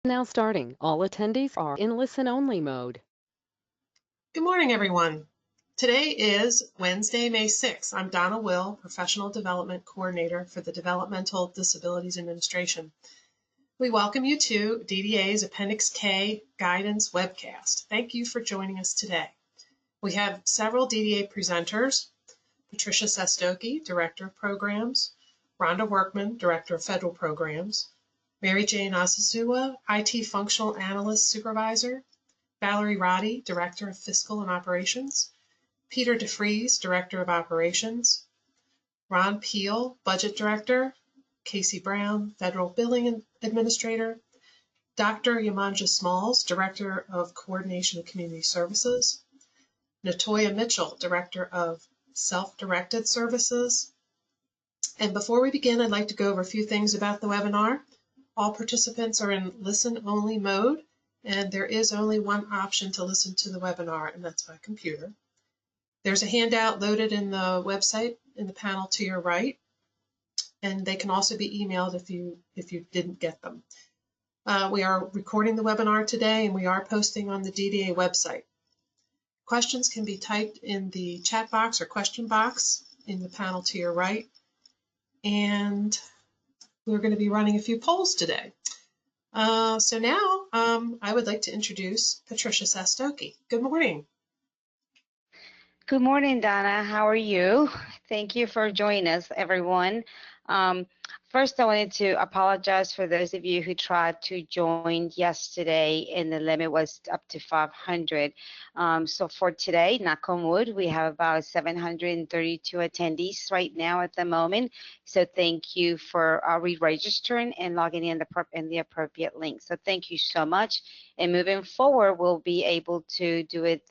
Now starting. All attendees are in listen-only mode. Good morning, everyone. Today is Wednesday, May 6th. I'm Donna Will, Professional Development Coordinator for the Developmental Disabilities Administration. We welcome you to DDA's Appendix K Guidance Webcast. Thank you for joining us today. We have several DDA presenters: Patricia Sestoki, Director of Programs; Rhonda Workman, Director of Federal Programs; Mary Jane Asasua, IT Functional Analyst Supervisor; Valerie Roddy, Director of Fiscal and Operations; Peter DeFries, Director of Operations; Ron Peel, Budget Director; Casey Brown, Federal Billing Administrator; Dr. Yamanja Smalls, Director of Coordination of Community Services; Natoya Mitchell, Director of Self-Directed Services. And before we begin, I'd like to go over a few things about the webinar. All participants are in listen-only mode, and there is only one option to listen to the webinar, and that's by computer. There's a handout loaded in the website in the panel to your right, and they can also be emailed if you didn't get them. We are recording the webinar today, and we are posting on the DDA website. Questions can be typed in the chat box or question box in the panel to your right, and we're going to be running a few polls today. So now I would like to introduce Patricia Sestoki. Good morning. Good morning, Donna. How are you? Thank you for joining us, everyone. First, I wanted to apologize for those of you who tried to join yesterday and the limit was up to 500. So for today, knock on wood, we have about 732 attendees right now at the moment. So thank you for re-registering and logging in the appropriate link. So thank you so much. And moving forward, we'll be able to do it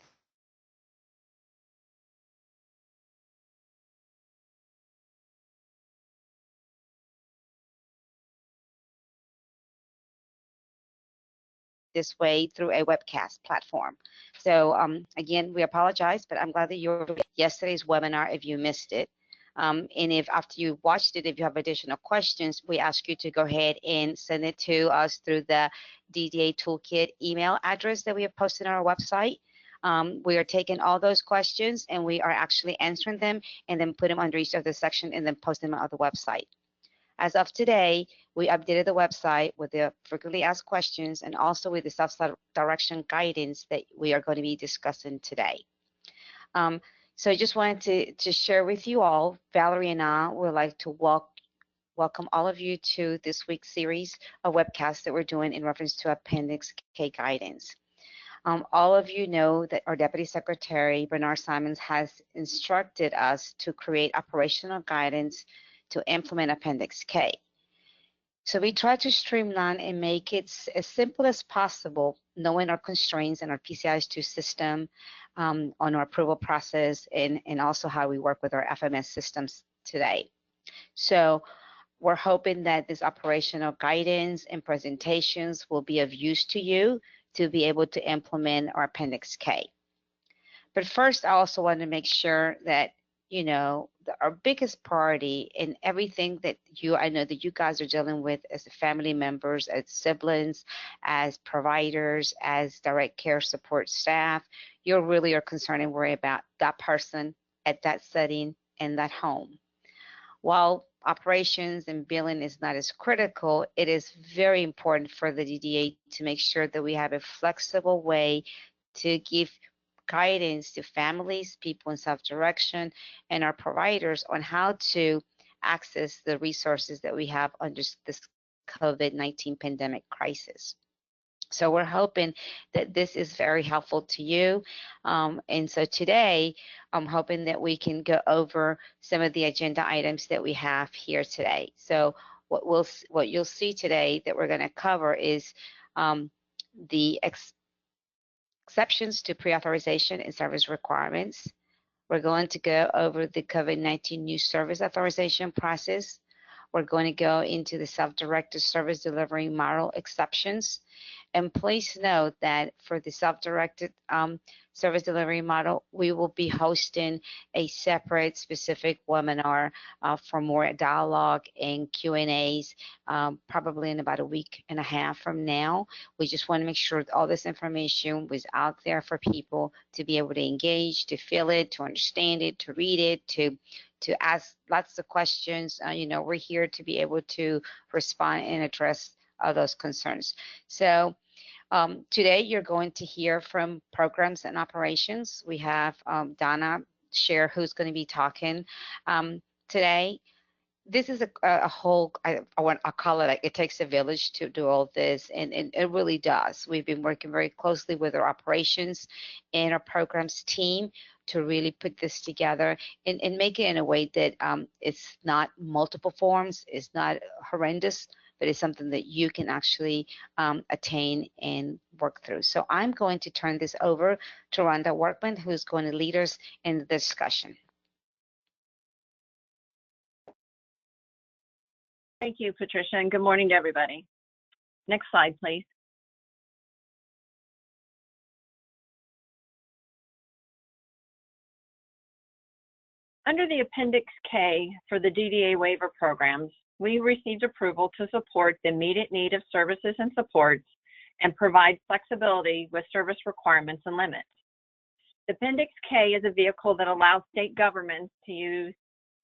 this way through a webcast platform. So again, we apologize, but I'm glad that you're yesterday's webinar if you missed it. And if after you watched it, if you have additional questions, we ask you to go ahead and send it to us through the DDA Toolkit email address that we have posted on our website. We are taking all those questions and we are actually answering them and then put them under each of the section and then post them on the website. As of today, we updated the website with the frequently asked questions and also with the self-direction guidance that we are going to be discussing today. So I just wanted to share with you all, Valerie and I would like to welcome all of you to this week's series of webcasts that we're doing in reference to Appendix K guidance. All of you know that our Deputy Secretary, Bernard Simons, has instructed us to create operational guidance to implement Appendix K. So we try to streamline and make it as simple as possible, knowing our constraints and our PCI-2 system on our approval process and also how we work with our FMS systems today. So we're hoping that this operational guidance and presentations will be of use to you to be able to implement our Appendix K. But first, I also want to make sure that you know, our biggest priority in everything that I know that you guys are dealing with as family members, as siblings, as providers, as direct care support staff, you really are concerned and worried about that person at that setting and that home. While operations and billing is not as critical, it is very important for the DDA to make sure that we have a flexible way to give guidance to families, people in self-direction, and our providers on how to access the resources that we have under this COVID-19 pandemic crisis. So we're hoping that this is very helpful to you. And so today, I'm hoping that we can go over some of the agenda items that we have here today. So what you'll see today that we're going to cover is the exceptions to pre-authorization and service requirements. We're going to go over the COVID-19 new service authorization process. We're going to go into the self-directed service delivery model exceptions. And please note that for the self-directed service delivery model, we will be hosting a separate specific webinar for more dialogue and Q&As, probably in about a week and a half from now. We just want to make sure that all this information was out there for people to be able to engage, to feel it, to understand it, to read it, to ask lots of questions. We're here to be able to respond and address those concerns. So today you're going to hear from programs and operations. We have Donna share who's going to be talking today. This is a whole, I'll call it, like, it takes a village to do all this, and it really does. We've been working very closely with our operations and our programs team to really put this together and make it in a way that it's not multiple forms, it's not horrendous, but it's something that you can actually attain and work through. So I'm going to turn this over to Rhonda Workman, who's going to lead us in the discussion. Thank you, Patricia, and good morning to everybody. Next slide, please. Under the Appendix K for the DDA waiver programs, we received approval to support the immediate need of services and supports and provide flexibility with service requirements and limits. The Appendix K is a vehicle that allows state governments to use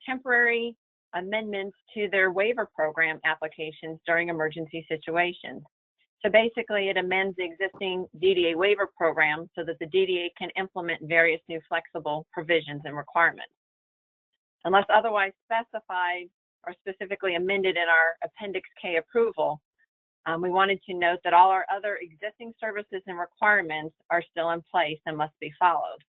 temporary amendments to their waiver program applications during emergency situations. So basically, it amends the existing DDA waiver program so that the DDA can implement various new flexible provisions and requirements. Unless otherwise specified or specifically amended in our Appendix K approval, we wanted to note that all our other existing services and requirements are still in place and must be followed.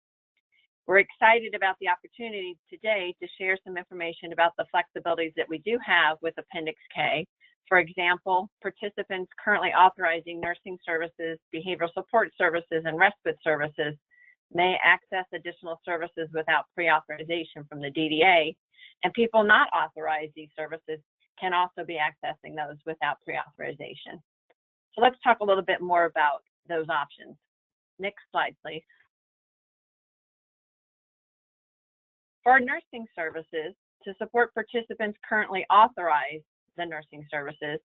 We're excited about the opportunity today to share some information about the flexibilities that we do have with Appendix K. For example, participants currently authorizing nursing services, behavioral support services, and respite services may access additional services without pre-authorization from the DDA, and people not authorized these services can also be accessing those without pre-authorization. So let's talk a little bit more about those options. Next slide, please. For our nursing services, to support participants currently authorized the nursing services,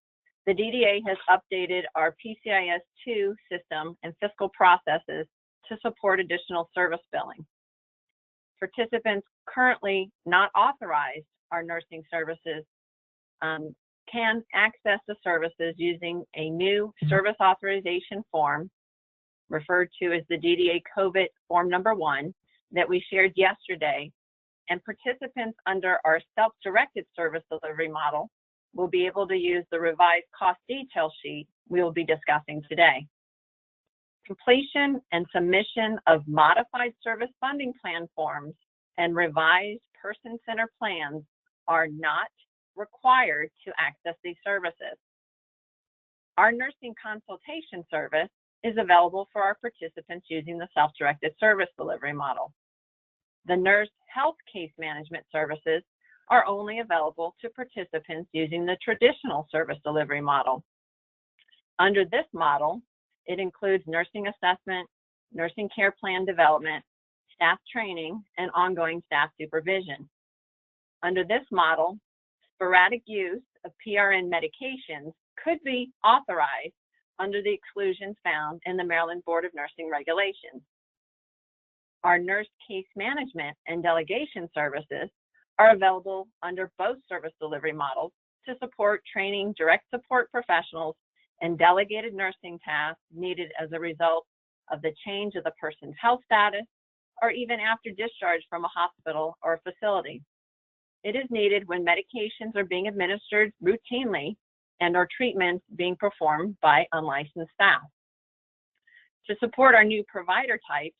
the DDA has updated our PCIS-2 system and fiscal processes to support additional service billing. Participants currently not authorized our nursing services can access the services using a new service authorization form referred to as the DDA COVID Form Number 1 that we shared yesterday, and participants under our self-directed service delivery model will be able to use the revised cost detail sheet we will be discussing today. Completion and submission of modified service funding plan forms and revised person-centered plans are not required to access these services. Our nursing consultation service is available for our participants using the self-directed service delivery model. The nurse health case management services are only available to participants using the traditional service delivery model. Under this model, it includes nursing assessment, nursing care plan development, staff training, and ongoing staff supervision. Under this model, sporadic use of PRN medications could be authorized under the exclusions found in the Maryland Board of Nursing Regulations. Our nurse case management and delegation services are available under both service delivery models to support training direct support professionals and delegated nursing tasks needed as a result of the change of the person's health status or even after discharge from a hospital or a facility. It is needed when medications are being administered routinely and or treatments being performed by unlicensed staff. To support our new provider types,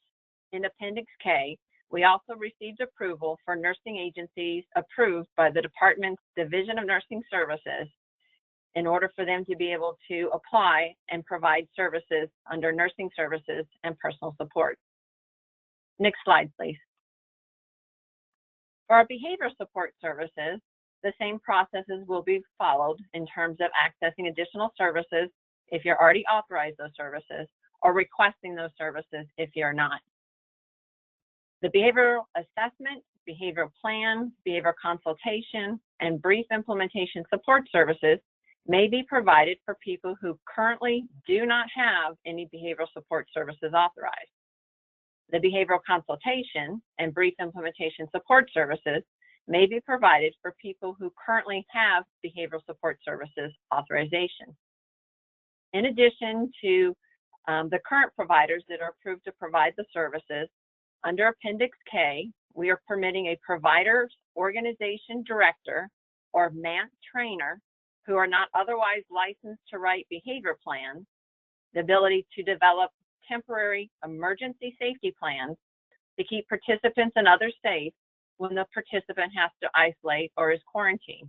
in Appendix K, we also received approval for nursing agencies approved by the Department's Division of Nursing Services in order for them to be able to apply and provide services under nursing services and personal support. Next slide, please. For our behavioral support services, The same processes will be followed in terms of accessing additional services if you're already authorized those services, or requesting those services if you're not. The behavioral assessment, behavioral plan, behavioral consultation, and brief implementation support services may be provided for people who currently do not have any behavioral support services authorized. The behavioral consultation and brief implementation support services may be provided for people who currently have behavioral support services authorization. In addition to the current providers that are approved to provide the services, under Appendix K, we are permitting a provider's organization director or MANT trainer who are not otherwise licensed to write behavior plans, the ability to develop temporary emergency safety plans to keep participants and others safe when the participant has to isolate or is quarantined.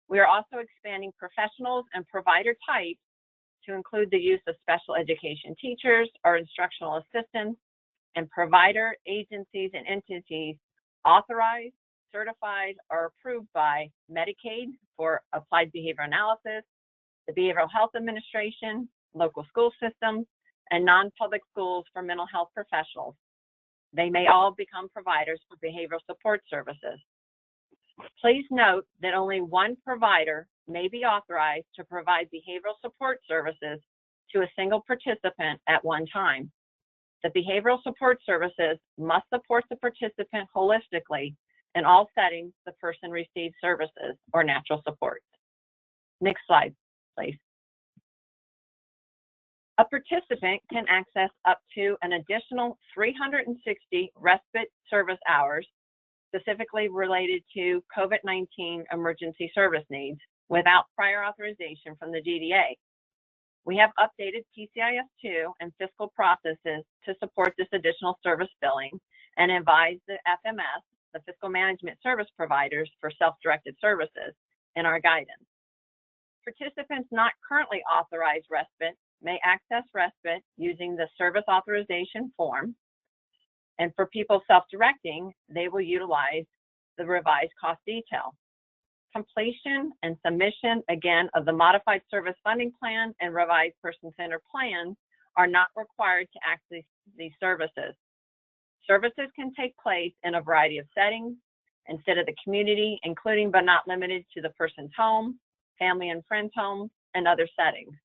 We are also expanding professionals and provider types to include the use of special education teachers or instructional assistants, and provider agencies and entities authorized, certified, or approved by Medicaid for applied behavior analysis, the Behavioral Health Administration, local school systems, and non-public schools for mental health professionals. They may all become providers for behavioral support services. Please note that only one provider may be authorized to provide behavioral support services to a single participant at one time. The behavioral support services must support the participant holistically in all settings the person receives services or natural support. Next slide, please. A participant can access up to an additional 360 respite service hours specifically related to COVID-19 emergency service needs without prior authorization from the DDA. We have updated PCIS2 and fiscal processes to support this additional service billing and advise the FMS, the fiscal management service providers for self-directed services, in our guidance. Participants not currently authorized respite may access respite using the service authorization form, and for people self-directing, they will utilize the revised cost detail. Completion and submission, again, of the modified service funding plan and revised person-centered plans are not required to access these services. Services can take place in a variety of settings instead of the community, including but not limited to the person's home, family and friends' homes, and other settings.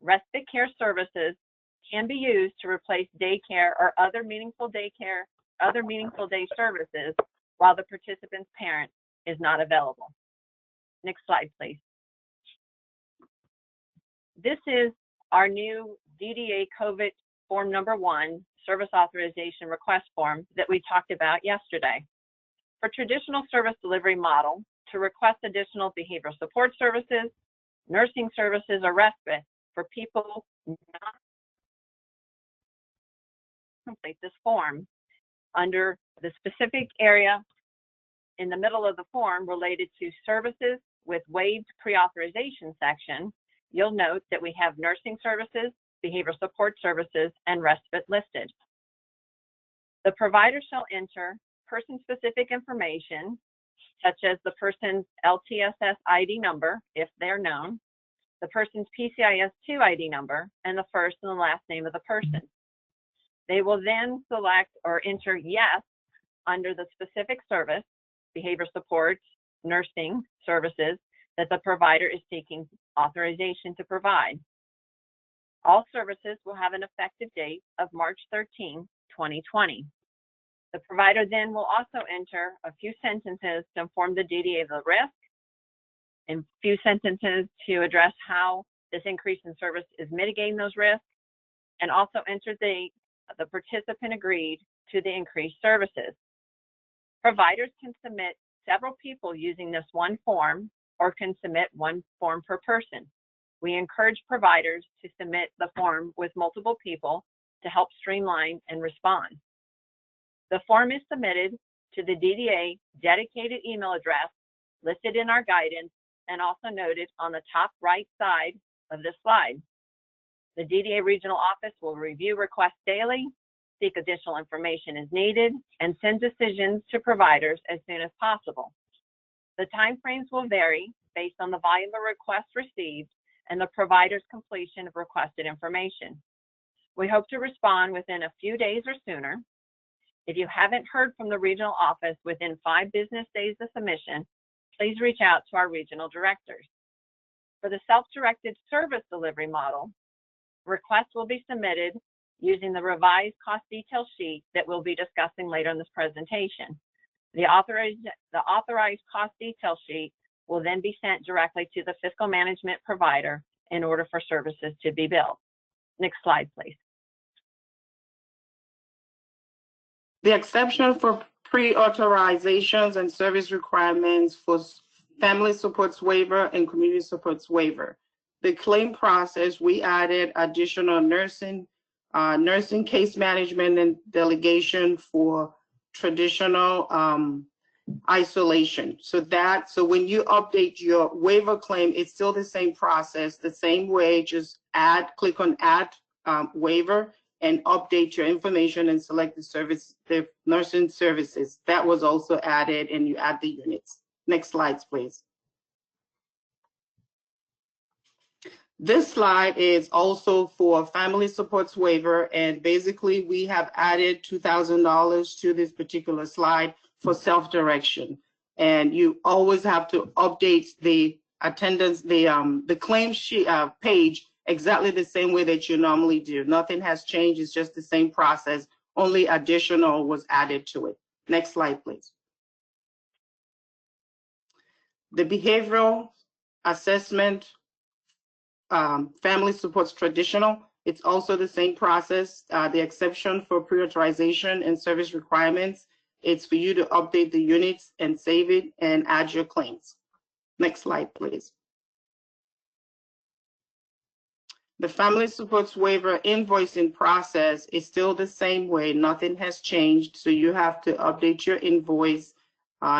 Respite care services can be used to replace daycare or other meaningful day services while the participant's parent is not available. Next slide, please. This is our new DDA COVID form number 1, service authorization request form that we talked about yesterday. For traditional service delivery model, to request additional behavioral support services, nursing services, or respite for people not complete this form under the specific area in the middle of the form related to services with waived pre-authorization section, you'll note that we have nursing services, behavioral support services, and respite listed. The provider shall enter person-specific information, such as the person's LTSS ID number, if they're known, the person's PCIS2 ID number, and the first and the last name of the person. They will then select or enter yes under the specific service, behavior support, nursing services that the provider is seeking authorization to provide. All services will have an effective date of March 13, 2020. The provider then will also enter a few sentences to inform the DDA of the risk, and a few sentences to address how this increase in service is mitigating those risks, and also enter the participant agreed to the increased services. Providers can submit several people using this one form or can submit one form per person. We encourage providers to submit the form with multiple people to help streamline and respond. The form is submitted to the DDA dedicated email address listed in our guidance and also noted on the top right side of this slide. The DDA regional office will review requests daily, seek additional information as needed, and send decisions to providers as soon as possible. The timeframes will vary based on the volume of requests received and the provider's completion of requested information. We hope to respond within a few days or sooner. If you haven't heard from the regional office within 5 business days of submission, please reach out to our regional directors. For the self-directed service delivery model, requests will be submitted using the revised cost detail sheet that we'll be discussing later in this presentation. The authorized cost detail sheet will then be sent directly to the fiscal management provider in order for services to be billed. Next slide, please. The exception for pre-authorizations and service requirements for family supports waiver and community supports waiver. The claim process, we added additional nursing case management and delegation for traditional isolation. So when you update your waiver claim, it's still the same process, the same way, just click on add waiver and update your information and select the nursing services. That was also added, and you add the units. Next slides, please. This slide is also for family supports waiver, and basically we have added $2,000 to this particular slide for self-direction. And you always have to update the attendance, the claim sheet page exactly the same way that you normally do. Nothing has changed, it's just the same process, only additional was added to it. Next slide, please. The behavioral assessment, family supports traditional, it's also the same process. The exception for pre-authorization and service requirements, it's for you to update the units and save it and add your claims. Next slide, please. The family supports waiver invoicing process is still the same way. Nothing has changed. So you have to update your invoice,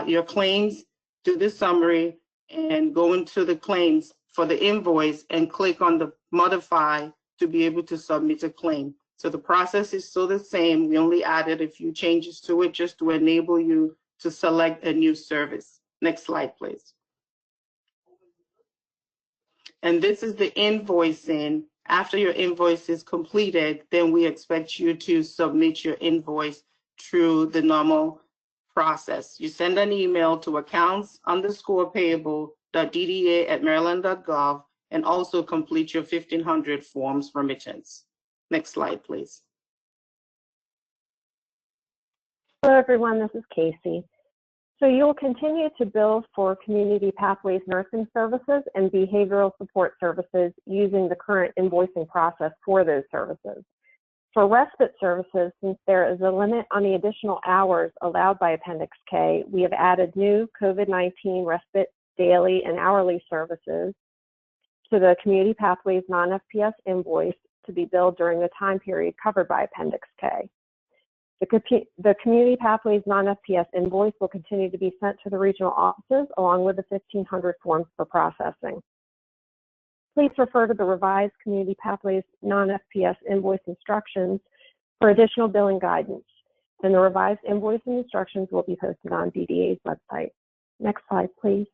your claims, do the summary, and go into the claims for the invoice and click on the modify to be able to submit a claim. So the process is still the same. We only added a few changes to it just to enable you to select a new service. Next slide, please. And this is the invoicing. After your invoice is completed, then we expect you to submit your invoice through the normal process. You send an email to accounts_payable.dda@maryland.gov and also complete your 1,500 forms remittance. Next slide, please. Hello, everyone. This is Casey. So you will continue to bill for Community Pathways nursing services and behavioral support services using the current invoicing process for those services. For respite services, since there is a limit on the additional hours allowed by Appendix K, we have added new COVID-19 respite daily and hourly services to the Community Pathways non-FPS invoice to be billed during the time period covered by Appendix K. The Community Pathways non-FPS invoice will continue to be sent to the regional offices along with the 1,500 forms for processing. Please refer to the revised Community Pathways non-FPS invoice instructions for additional billing guidance, and the revised invoice and instructions will be posted on DDA's website. Next slide, please.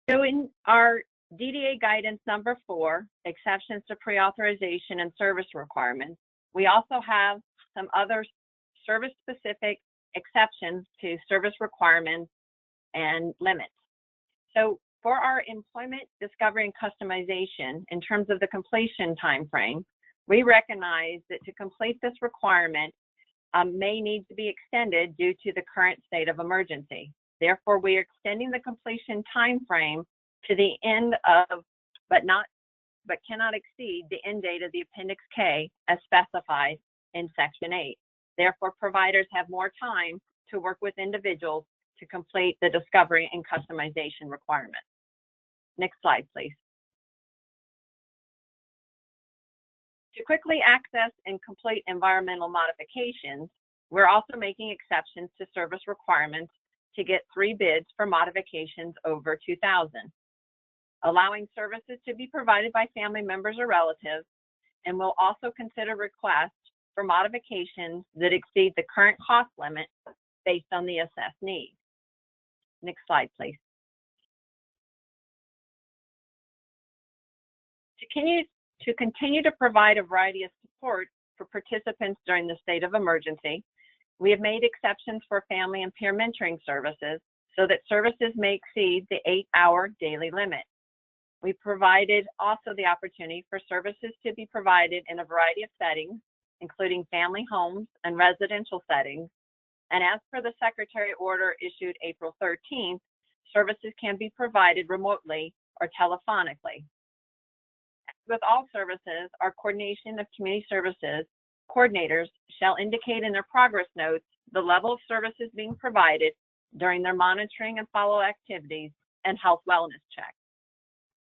So in our DDA guidance number 4, exceptions to pre-authorization and service requirements, we also have some other service-specific exceptions to service requirements and limits. So for our employment discovery and customization, in terms of the completion timeframe, we recognize that to complete this requirement may need to be extended due to the current state of emergency. Therefore, we are extending the completion timeframe to the end of, but cannot exceed the end date of the Appendix K as specified in Section 8. Therefore, providers have more time to work with individuals to complete the discovery and customization requirements. Next slide, please. To quickly access and complete environmental modifications, we're also making exceptions to service requirements to get 3 bids for modifications over 2,000. Allowing services to be provided by family members or relatives, and will also consider requests for modifications that exceed the current cost limit based on the assessed need. Next slide, please. To continue to provide a variety of support for participants during the state of emergency, we have made exceptions for family and peer mentoring services so that services may exceed the 8-hour daily limit. We provided also the opportunity for services to be provided in a variety of settings, including family homes and residential settings. And as per the Secretary order issued April 13th, services can be provided remotely or telephonically. With all services, our coordination of community services coordinators shall indicate in their progress notes the level of services being provided during their monitoring and follow activities and health wellness checks.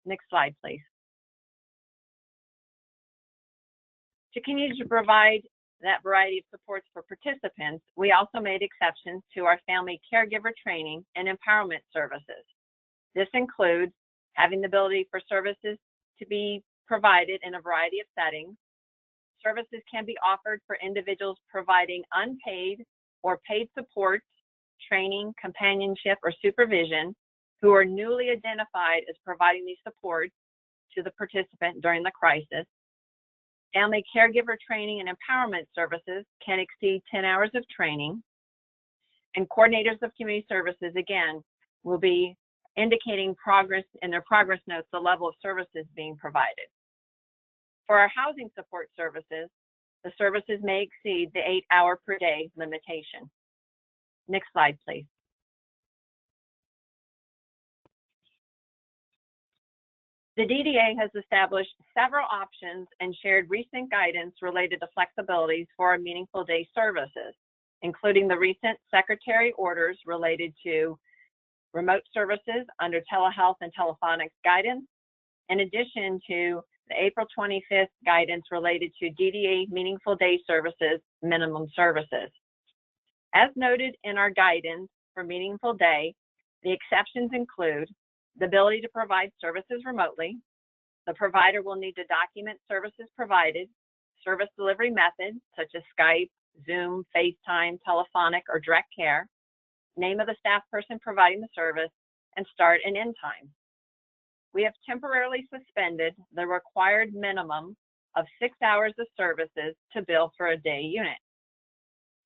Next slide, please. To continue to provide that variety of supports for participants, we also made exceptions to our family caregiver training and empowerment services. This includes having the ability for services to be provided in a variety of settings. Services can be offered for individuals providing unpaid or paid support, training, companionship, or supervision who are newly identified as providing these supports to the participant during the crisis. Family caregiver training and empowerment services can exceed 10 hours of training. And coordinators of community services, again, will be indicating progress in their progress notes, the level of services being provided. For our housing support services, the services may exceed the 8-hour per day limitation. Next slide, please. The DDA has established several options and shared recent guidance related to flexibilities for our meaningful day services, including the recent Secretary orders related to remote services under telehealth and telephonics guidance, in addition to the April 25th guidance related to DDA Meaningful Day Services minimum services. As noted in our guidance for Meaningful Day, the exceptions include the ability to provide services remotely. The provider will need to document services provided, service delivery methods such as Skype, Zoom, FaceTime, telephonic, or direct care, name of the staff person providing the service, and start and end time. We have temporarily suspended the required minimum of 6 hours of services to bill for a day unit.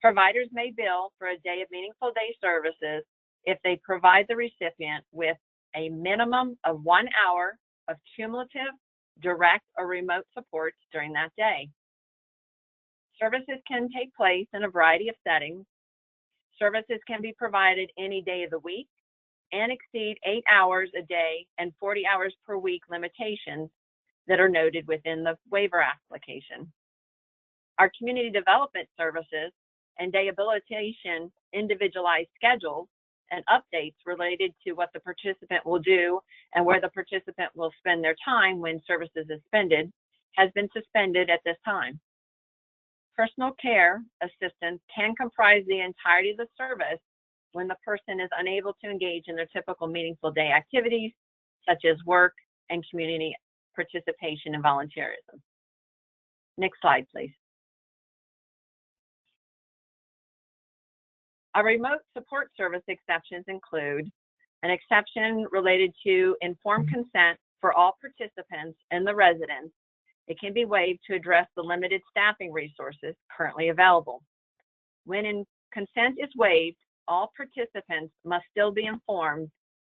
Providers may bill for a day of meaningful day services if they provide the recipient with a minimum of 1 hour of cumulative, direct, or remote supports during that day. Services can take place in a variety of settings. Services can be provided any day of the week and exceed 8 hours a day and 40 hours per week limitations that are noted within the waiver application. Our community development services and day habilitation individualized schedules and updates related to what the participant will do and where the participant will spend their time when services is suspended has been suspended at this time. Personal care assistance can comprise the entirety of the service when the person is unable to engage in their typical meaningful day activities, such as work and community participation and volunteerism. Next slide, please. Our remote support service exceptions include an exception related to informed consent for all participants and the residents. It can be waived to address the limited staffing resources currently available. When consent is waived, all participants must still be informed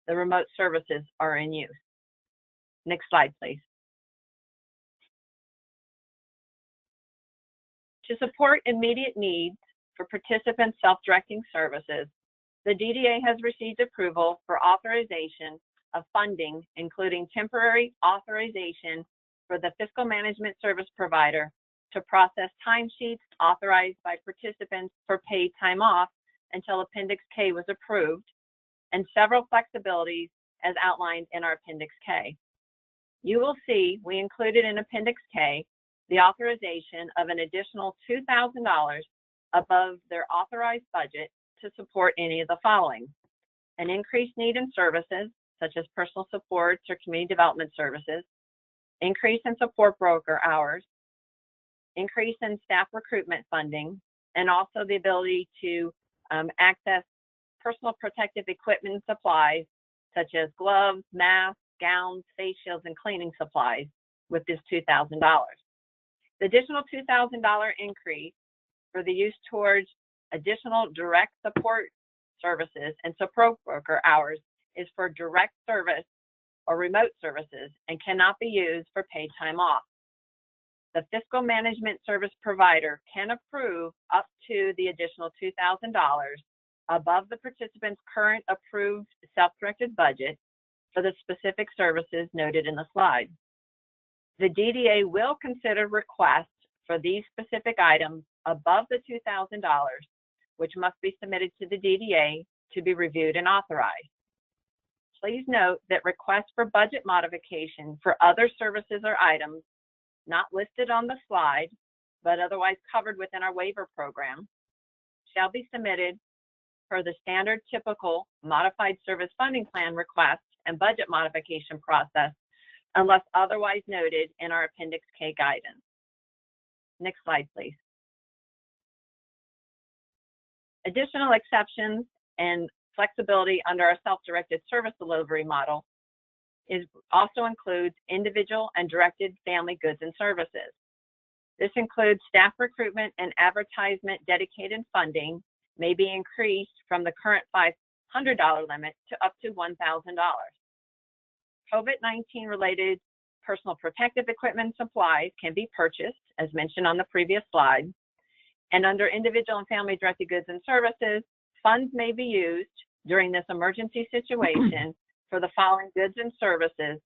the remote services are in use. Next slide, please. To support immediate needs for participant self-directing services, the DDA has received approval for authorization of funding, including temporary authorization for the fiscal management service provider to process timesheets authorized by participants for paid time off until Appendix K was approved, and several flexibilities as outlined in our Appendix K. You will see we included in Appendix K the authorization of an additional $2,000 above their authorized budget to support any of the following: an increased need in services, such as personal supports or community development services, increase in support broker hours, increase in staff recruitment funding, and also the ability to access personal protective equipment and supplies, such as gloves, masks, gowns, face shields, and cleaning supplies with this $2,000. The additional $2,000 increase for the use towards additional direct support services and support broker hours is for direct service or remote services and cannot be used for paid time off. The fiscal management service provider can approve up to the additional $2,000 above the participant's current approved self-directed budget for the specific services noted in the slide. The DDA will consider requests for these specific items above the $2,000, which must be submitted to the DDA to be reviewed and authorized. Please note that requests for budget modification for other services or items not listed on the slide, but otherwise covered within our waiver program, shall be submitted per the standard typical modified service funding plan request and budget modification process unless otherwise noted in our Appendix K guidance. Next slide, please. Additional exceptions and flexibility under our self-directed service delivery model also includes individual and directed family goods and services. This includes staff recruitment and advertisement dedicated funding may be increased from the current $500 limit to up to $1,000. COVID-19 related personal protective equipment and supplies can be purchased, as mentioned on the previous slide. And under individual and family directed goods and services, funds may be used during this emergency situation for the following goods and services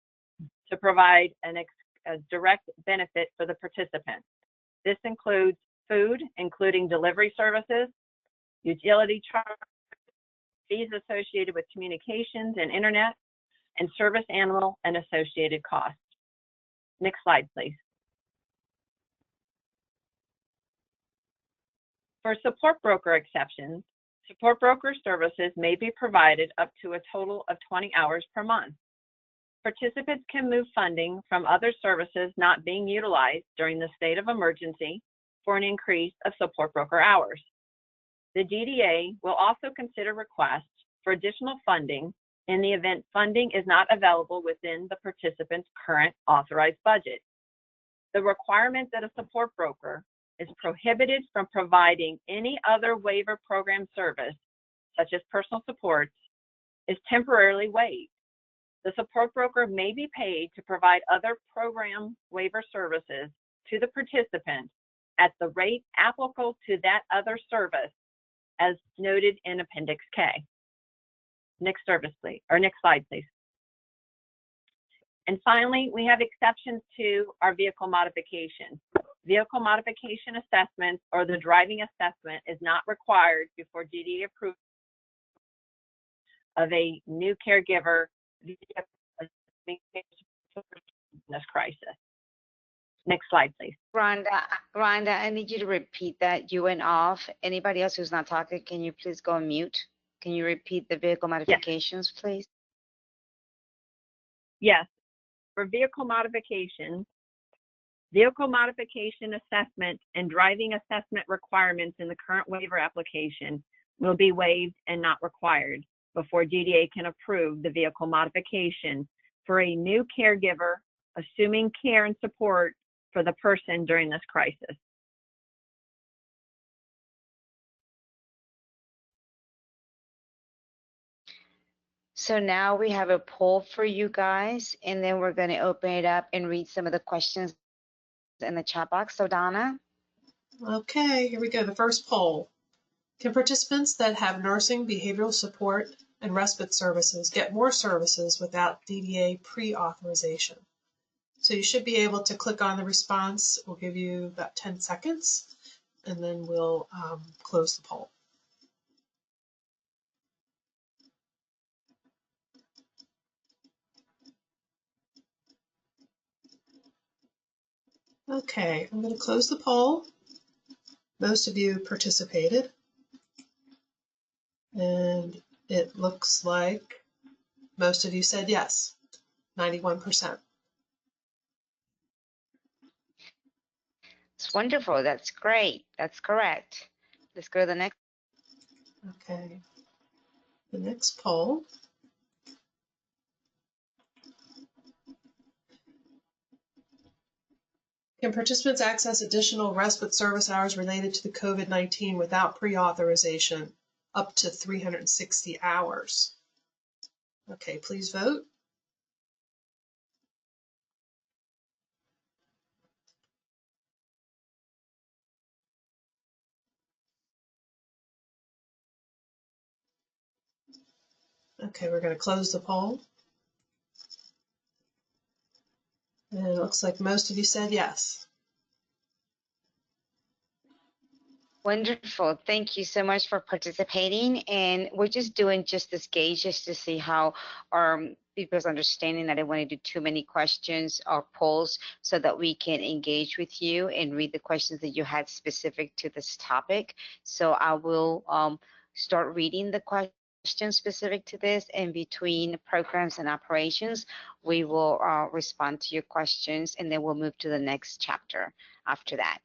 to provide a direct benefit for the participant. This includes food, including delivery services, utility charges, fees associated with communications and internet, and service animal and associated costs. Next slide, please. For support broker exceptions, support broker services may be provided up to a total of 20 hours per month. Participants can move funding from other services not being utilized during the state of emergency for an increase of support broker hours. The DDA will also consider requests for additional funding in the event funding is not available within the participant's current authorized budget. The requirement that a support broker is prohibited from providing any other waiver program service, such as personal supports, is temporarily waived. The support broker may be paid to provide other program waiver services to the participant at the rate applicable to that other service, as noted in Appendix K. Next slide, please. And finally, we have exceptions to our vehicle modification. Vehicle modification assessments or the driving assessment is not required before DDA approval of a new caregiver in this crisis. Next slide, please. Rhonda, I need you to repeat that. You went off. Anybody else who's not talking, can you please go on mute? Can you repeat the vehicle modifications, please? Yes. For vehicle modification assessment and driving assessment requirements in the current waiver application will be waived and not required before DDA can approve the vehicle modification for a new caregiver, assuming care and support for the person during this crisis. So now we have a poll for you guys, and then we're going to open it up and read some of the questions in the chat box. So Donna? Okay, here we go. The first poll. Can participants that have nursing, behavioral support, and respite services get more services without DDA pre-authorization? So you should be able to click on the response. We'll give you about 10 seconds, and then we'll close the poll. Okay, I'm going to close the poll. Most of you participated, and it looks like most of you said yes, 91%. It's wonderful. That's great. That's correct. Let's go to the next. Okay. The next poll. Can participants access additional respite service hours related to the COVID-19 without pre-authorization up to 360 hours? Okay, please vote. Okay, we're going to close the poll. And it looks like most of you said yes. Wonderful. Thank you so much for participating. And we're just doing just this gauge just to see how our people's understanding. I didn't want to do too many questions or polls so that we can engage with you and read the questions that you had specific to this topic. So I will start reading the questions specific to this, and between programs and operations, we will respond to your questions, and then we'll move to the next chapter after that.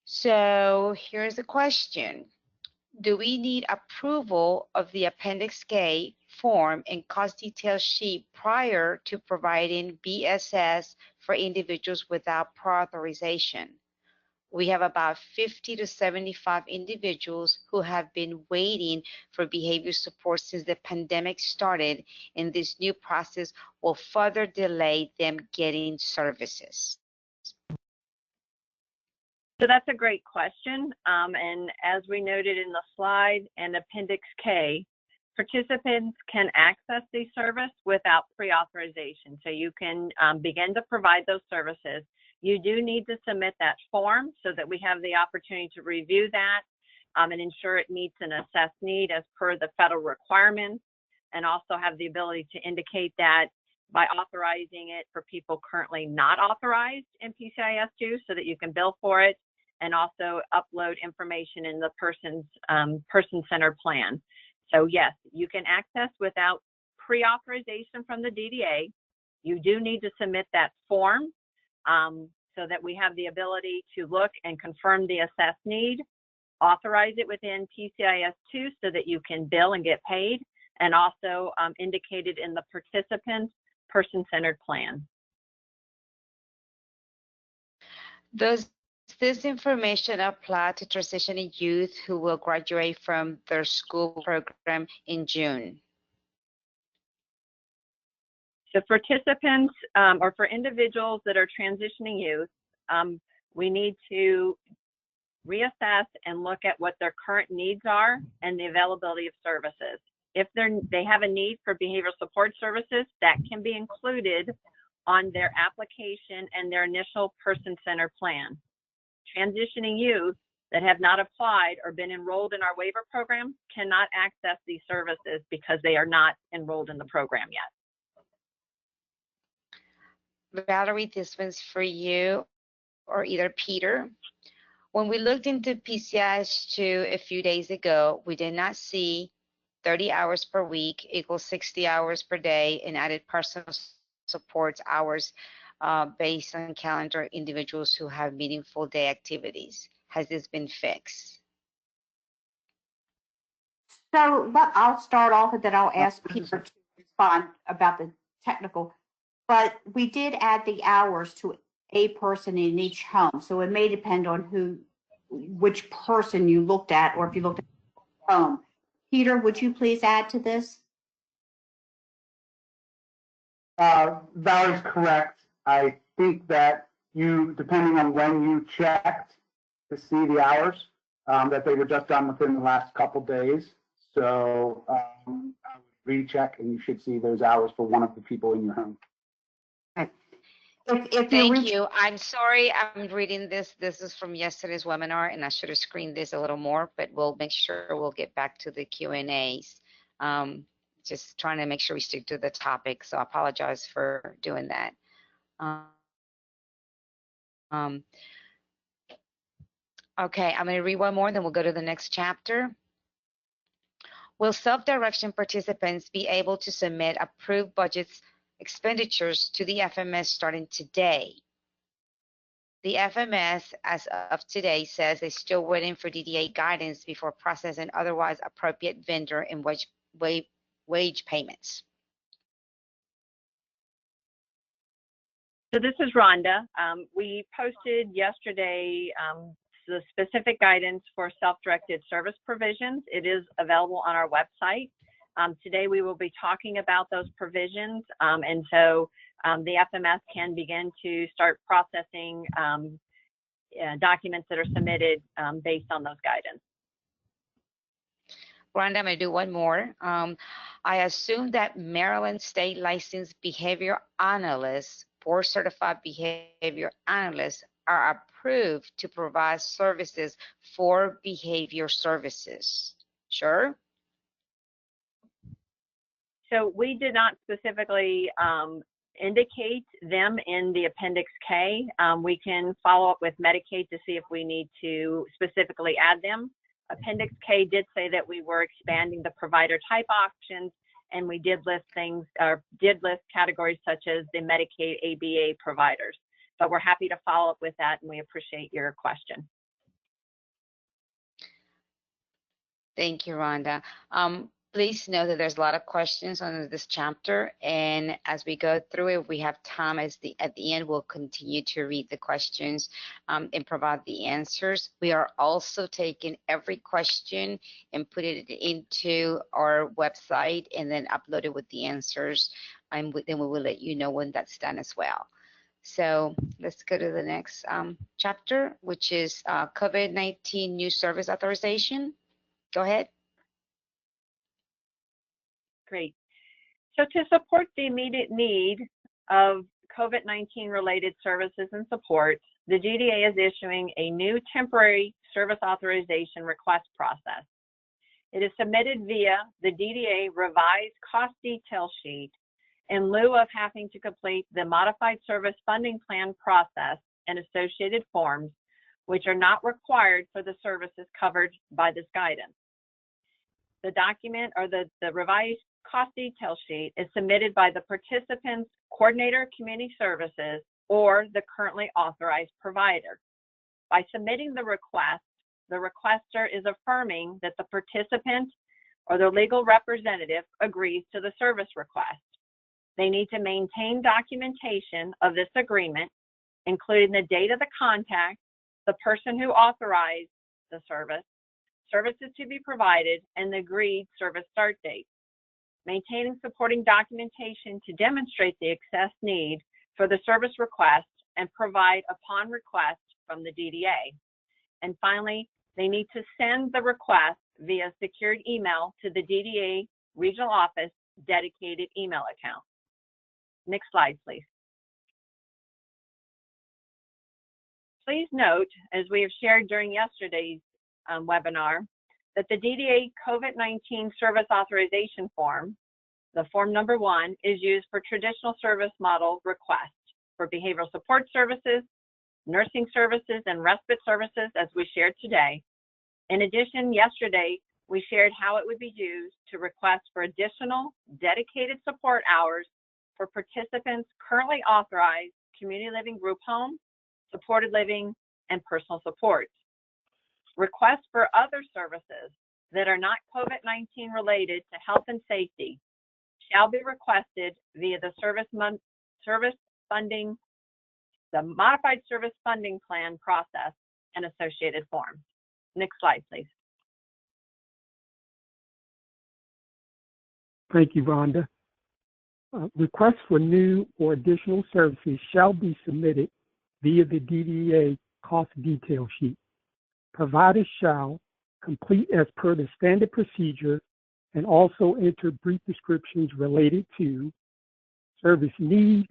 So here's the question. Do we need approval of the Appendix K form and cost detail sheet prior to providing BSS for individuals without prior authorization? We have about 50 to 75 individuals who have been waiting for behavior support since the pandemic started, and this new process will further delay them getting services. So that's a great question. And as we noted in the slide and Appendix K, participants can access the service without pre-authorization. So you can begin to provide those services. You do need to submit that form so that we have the opportunity to review that and ensure it meets an assessed need as per the federal requirements, and also have the ability to indicate that by authorizing it for people currently not authorized in PCIS2 so that you can bill for it, and also upload information in the person-centered plan. So yes, you can access without pre-authorization from the DDA. You do need to submit that form so that we have the ability to look and confirm the assessed need, authorize it within PCIS2 so that you can bill and get paid, and also indicated in the participant's person-centered plan. Does this information apply to transitioning youth who will graduate from their school program in June? So participants or for individuals that are transitioning youth, we need to reassess and look at what their current needs are and the availability of services. If they have a need for behavioral support services, that can be included on their application and their initial person-centered plan. Transitioning youth that have not applied or been enrolled in our waiver program cannot access these services because they are not enrolled in the program yet. Valerie, this one's for you or either Peter. When we looked into PCIS2 a few days ago, we did not see 30 hours per week equals 60 hours per day and added personal support hours based on calendar individuals who have meaningful day activities. Has this been fixed? So I'll start off and then I'll ask Peter to respond about the technical. But we did add the hours to a person in each home. So it may depend on which person you looked at, or if you looked at the home. Peter, would you please add to this? Valerie's correct. I think that depending on when you checked to see the hours, that they were just done within the last couple days. So I would recheck and you should see those hours for one of the people in your home. Thank you. I'm sorry, I'm reading this. This is from yesterday's webinar, and I should have screened this a little more, but we'll make sure we'll get back to the Q&As. Just trying to make sure we stick to the topic, so I apologize for doing that. Okay, I'm going to read one more, then we'll go to the next chapter. Will self-direction participants be able to submit approved budgets expenditures to the FMS starting today? The FMS, as of today, says they're still waiting for DDA guidance before processing otherwise appropriate vendor and wage payments. So this is Rhonda. We posted yesterday the specific guidance for self-directed service provisions. It is available on our website. Today we will be talking about those provisions, and so the FMS can begin to start processing documents that are submitted based on those guidance. Rhonda, I'm going to do one more. I assume that Maryland State Licensed Behavior Analysts, Board Certified Behavior Analysts, are approved to provide services for behavior services. Sure? So we did not specifically indicate them in the Appendix K. We can follow up with Medicaid to see if we need to specifically add them. Appendix K did say that we were expanding the provider type options, and we did list things, or did list categories such as the Medicaid ABA providers. But we're happy to follow up with that, and we appreciate your question. Thank you, Rhonda. Please know that there's a lot of questions on this chapter, and as we go through it, we have time at the end. We'll continue to read the questions and provide the answers. We are also taking every question and put it into our website and then upload it with the answers, and then we will let you know when that's done as well. So let's go to the next chapter, which is COVID-19 new service authorization. Go ahead. Great. So to support the immediate need of COVID-19 related services and support, the DDA is issuing a new temporary service authorization request process. It is submitted via the DDA revised cost detail sheet in lieu of having to complete the modified service funding plan process and associated forms, which are not required for the services covered by this guidance. The document, or the revised cost detail sheet, is submitted by the participant's coordinator of community services or the currently authorized provider. By submitting the request, the requester is affirming that the participant or their legal representative agrees to the service request. They need to maintain documentation of this agreement, including the date of the contact, the person who authorized the service, services to be provided, and the agreed service start date. Maintaining supporting documentation to demonstrate the excess need for the service request and provide upon request from the DDA. And finally, they need to send the request via secured email to the DDA regional office dedicated email account. Next slide, please. Please note, as we have shared during yesterday's webinar, that the DDA COVID-19 service authorization form, the form number 1, is used for traditional service model requests for behavioral support services, nursing services, and respite services, as we shared today. In addition, yesterday, we shared how it would be used to request for additional dedicated support hours for participants currently authorized community living group home, supported living, and personal supports. Requests for other services that are not COVID-19 related to health and safety shall be requested via the modified service funding plan process and associated forms. Next slide, please. Thank you, Rhonda. Requests for new or additional services shall be submitted via the DDA cost detail sheet. Providers shall complete as per the standard procedure and also enter brief descriptions related to service need,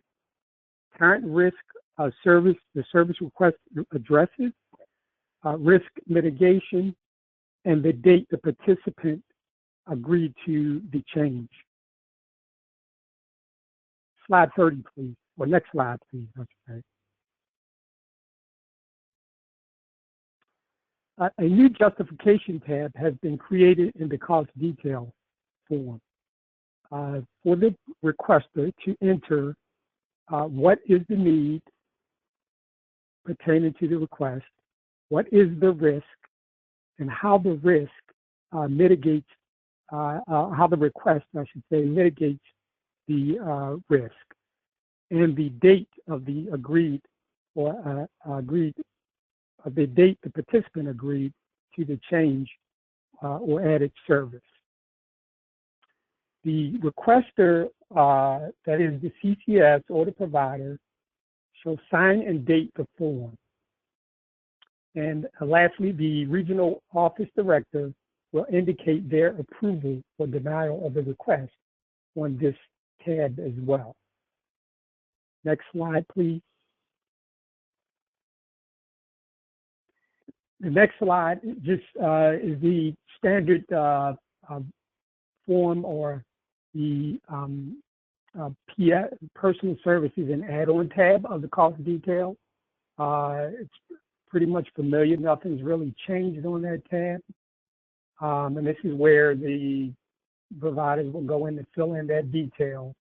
current risk of service, the service request addresses, risk mitigation, and the date the participant agreed to the change. Slide 30, please, or next slide, please. Okay. A new justification tab has been created in the cost detail form for the requester to enter what is the need, pertaining to the request, what is the risk, and how the risk mitigates, how the request, I should say, mitigates the risk, and the date of the agreed or the date the participant agreed to the change or added service. The requester, that is the CCS or the provider, shall sign and date the form. And lastly, the regional office director will indicate their approval or denial of the request on this tab as well. Next slide, please. The next slide just is the standard form or the personal services and add-on tab of the cost detail. It's pretty much familiar. Nothing's really changed on that tab. And this is where the providers will go in and fill in that detail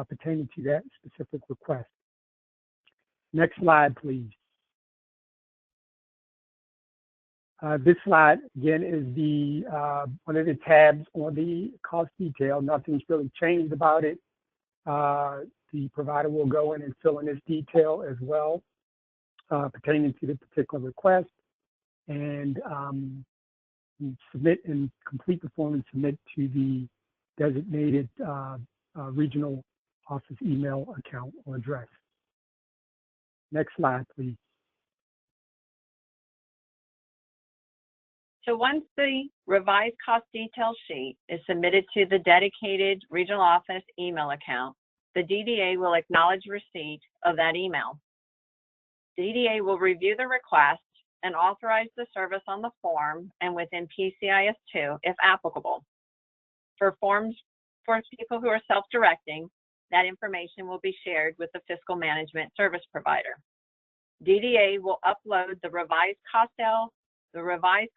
pertaining to that specific request. Next slide, please. This slide, again, is the one of the tabs on the cost detail. Nothing's really changed about it. The provider will go in and fill in this detail as well pertaining to the particular request, and submit and complete the form and submit to the designated regional office email account or address. Next slide, please. So once the revised cost detail sheet is submitted to the dedicated regional office email account, the DDA will acknowledge receipt of that email. DDA will review the request and authorize the service on the form and within PCIS2 if applicable. For forms for people who are self-directing, that information will be shared with the fiscal management service provider. DDA will upload the revised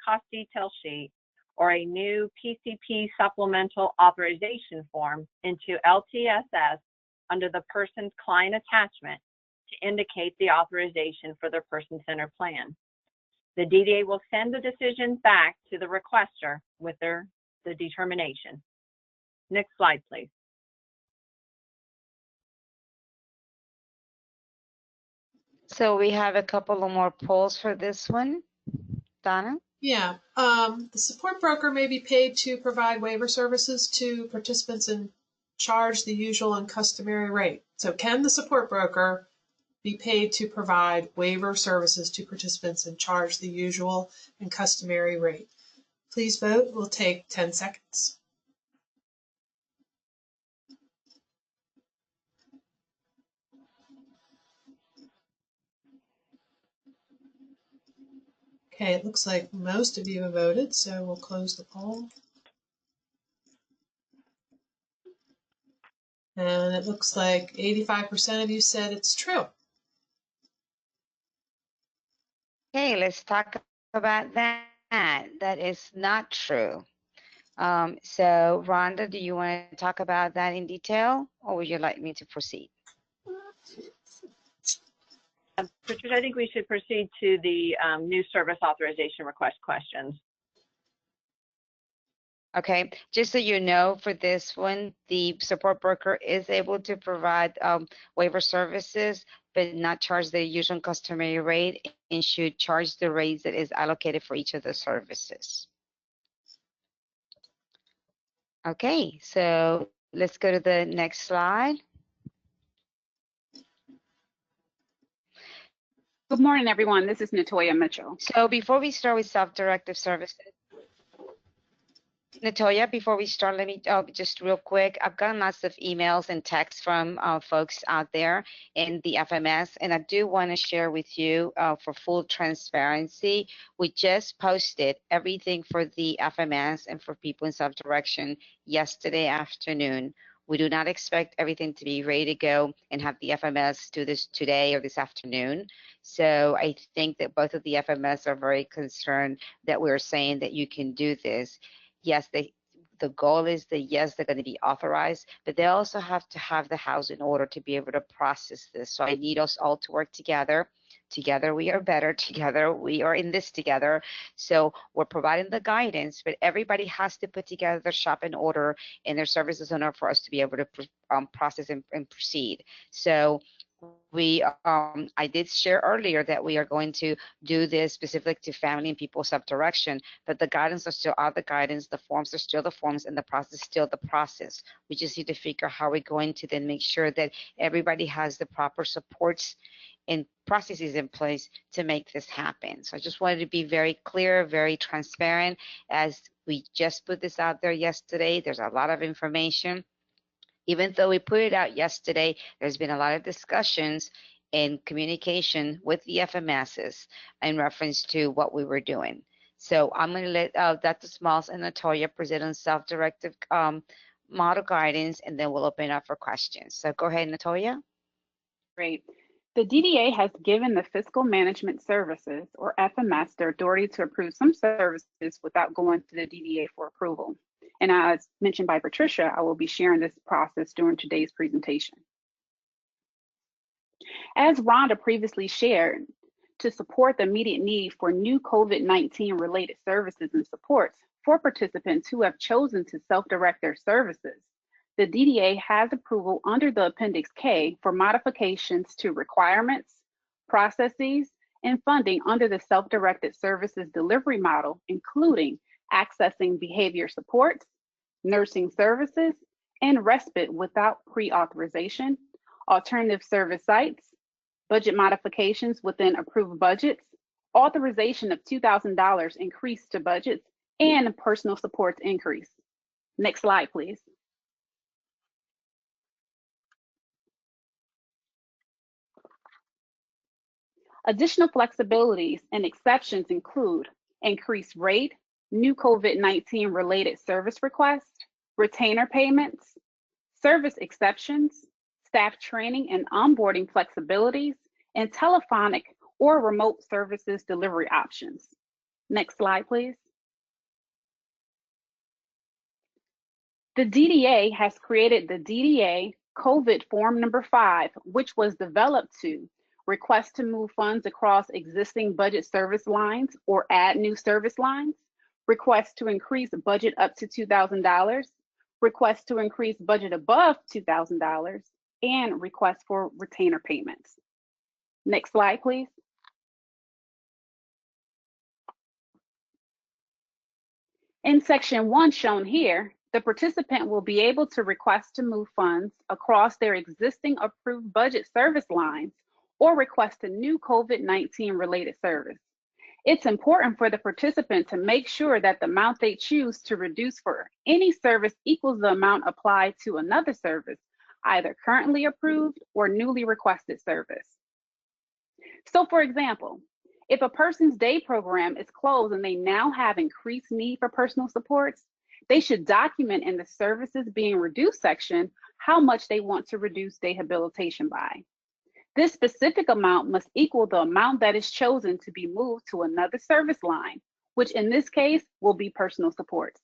cost detail sheet or a new PCP supplemental authorization form into LTSS under the person's client attachment to indicate the authorization for their person-centered plan. The DDA will send the decision back to the requester with the determination. Next slide, please. So we have a couple of more polls for this one. Donna? Yeah, the support broker may be paid to provide waiver services to participants and charge the usual and customary rate. So can the support broker be paid to provide waiver services to participants and charge the usual and customary rate? Please vote. We'll take 10 seconds. Okay, it looks like most of you have voted, so we'll close the poll. And it looks like 85% of you said it's true. Okay, let's talk about that. That is not true. So Rhonda, do you want to talk about that in detail, or would you like me to proceed? Patricia, I think we should proceed to the new service authorization request questions. Okay, just so you know, for this one, the support broker is able to provide waiver services, but not charge the usual and customary rate, and should charge the rates that is allocated for each of the services. Okay, so let's go to the next slide. Good morning, everyone. This is Natoya Mitchell. So before we start with self-directive services, Natoya, before we start, let me just real quick, I've gotten lots of emails and texts from folks out there in the FMS, and I do want to share with you for full transparency, we just posted everything for the FMS and for people in self-direction yesterday afternoon. We do not expect everything to be ready to go and have the FMS do this today or this afternoon. So I think that both of the FMS are very concerned that we're saying that you can do this. Yes, the goal is that, yes, they're going to be authorized, but they also have to have the house in order to be able to process this. So I need us all to work together Together we are better. Together we are in this together. So we're providing the guidance, but everybody has to put together their shopping order and their services in order for us to be able to process and proceed. So I did share earlier that we are going to do this specific to family and people self-direction, but the guidance are still the guidance, the forms are still the forms, and the process is still the process. We just need to figure out how we're going to then make sure that everybody has the proper supports and processes in place to make this happen. So I just wanted to be very clear, very transparent, as we just put this out there yesterday. There's a lot of information. Even though we put it out yesterday, there's been a lot of discussions and communication with the FMSs in reference to what we were doing. So I'm going to let Dr. Smalls and Natoya present on self-directive model guidance, and then we'll open up for questions. So go ahead, Natoya. Great. The DDA has given the Fiscal Management Services, or FMS, their authority to approve some services without going to the DDA for approval. And as mentioned by Patricia, I will be sharing this process during today's presentation. As Rhonda previously shared, to support the immediate need for new COVID-19 related services and supports for participants who have chosen to self-direct their services, the DDA has approval under the Appendix K for modifications to requirements, processes, and funding under the self-directed services delivery model, including accessing behavior supports, nursing services, and respite without pre-authorization, alternative service sites, budget modifications within approved budgets, authorization of $2,000 increase to budgets, and personal supports increase. Next slide, please. Additional flexibilities and exceptions include increased rate, new COVID-19 related service requests, retainer payments, service exceptions, staff training and onboarding flexibilities, and telephonic or remote services delivery options. Next slide, please. The DDA has created the DDA COVID Form number 5, which was developed to request to move funds across existing budget service lines or add new service lines, request to increase budget up to $2,000, request to increase budget above $2,000, and request for retainer payments. Next slide, please. In section 1 shown here, the participant will be able to request to move funds across their existing approved budget service lines or request a new COVID-19 related service. It's important for the participant to make sure that the amount they choose to reduce for any service equals the amount applied to another service, either currently approved or newly requested service. So for example, if a person's day program is closed and they now have increased need for personal supports, they should document in the services being reduced section how much they want to reduce day habilitation by. This specific amount must equal the amount that is chosen to be moved to another service line, which in this case will be personal supports.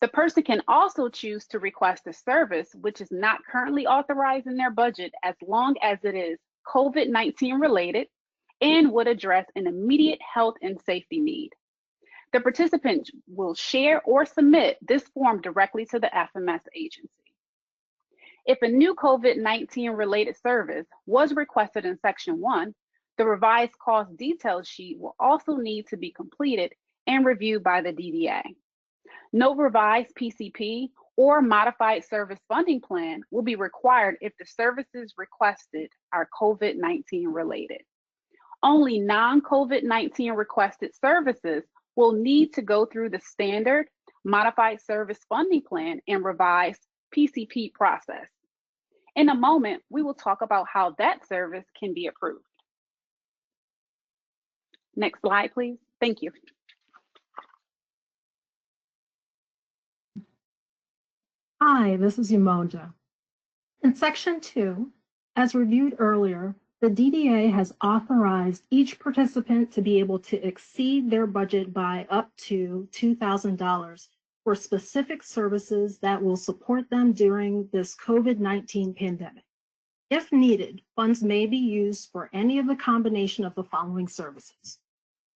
The person can also choose to request a service which is not currently authorized in their budget as long as it is COVID-19 related and would address an immediate health and safety need. The participant will share or submit this form directly to the FMS agency. If a new COVID-19 related service was requested in section 1, the revised cost details sheet will also need to be completed and reviewed by the DDA. No revised PCP or modified service funding plan will be required if the services requested are COVID-19 related. Only non-COVID-19 requested services will need to go through the standard modified service funding plan and revised PCP process. In a moment, we will talk about how that service can be approved. Next slide, please. Thank you. Hi, this is Umoja. In Section 2, as reviewed earlier, the DDA has authorized each participant to be able to exceed their budget by up to $2,000 for specific services that will support them during this COVID-19 pandemic. If needed, funds may be used for any of the combination of the following services: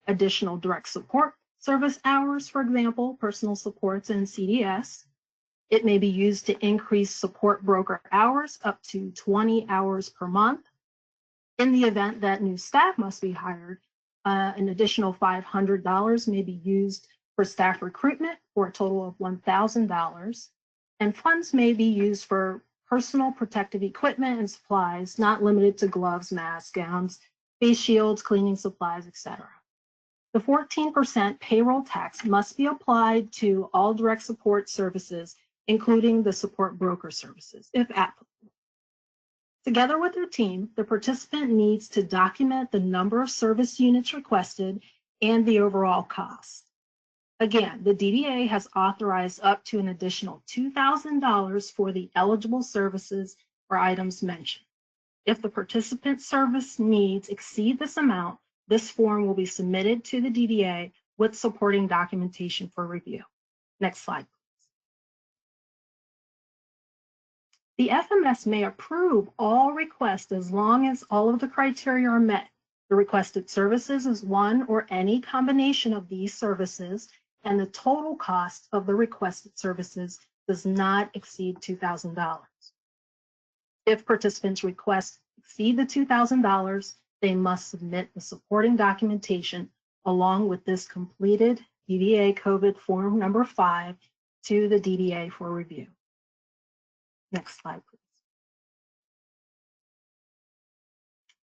additional direct support service hours, for example, personal supports and CDS. It may be used to increase support broker hours up to 20 hours per month. In the event that new staff must be hired, an additional $500 may be used for staff recruitment for a total of $1,000. And funds may be used for personal protective equipment and supplies, not limited to gloves, masks, gowns, face shields, cleaning supplies, etc. The 14% payroll tax must be applied to all direct support services, including the support broker services, if applicable. Together with their team, the participant needs to document the number of service units requested and the overall cost. Again, the DDA has authorized up to an additional $2,000 for the eligible services or items mentioned. If the participant's service needs exceed this amount, this form will be submitted to the DDA with supporting documentation for review. Next slide, please. The FMS may approve all requests as long as all of the criteria are met. The requested services is one or any combination of these services, and the total cost of the requested services does not exceed $2,000. If participants' requests exceed the $2,000, they must submit the supporting documentation along with this completed DDA COVID Form number 5 to the DDA for review. Next slide, please.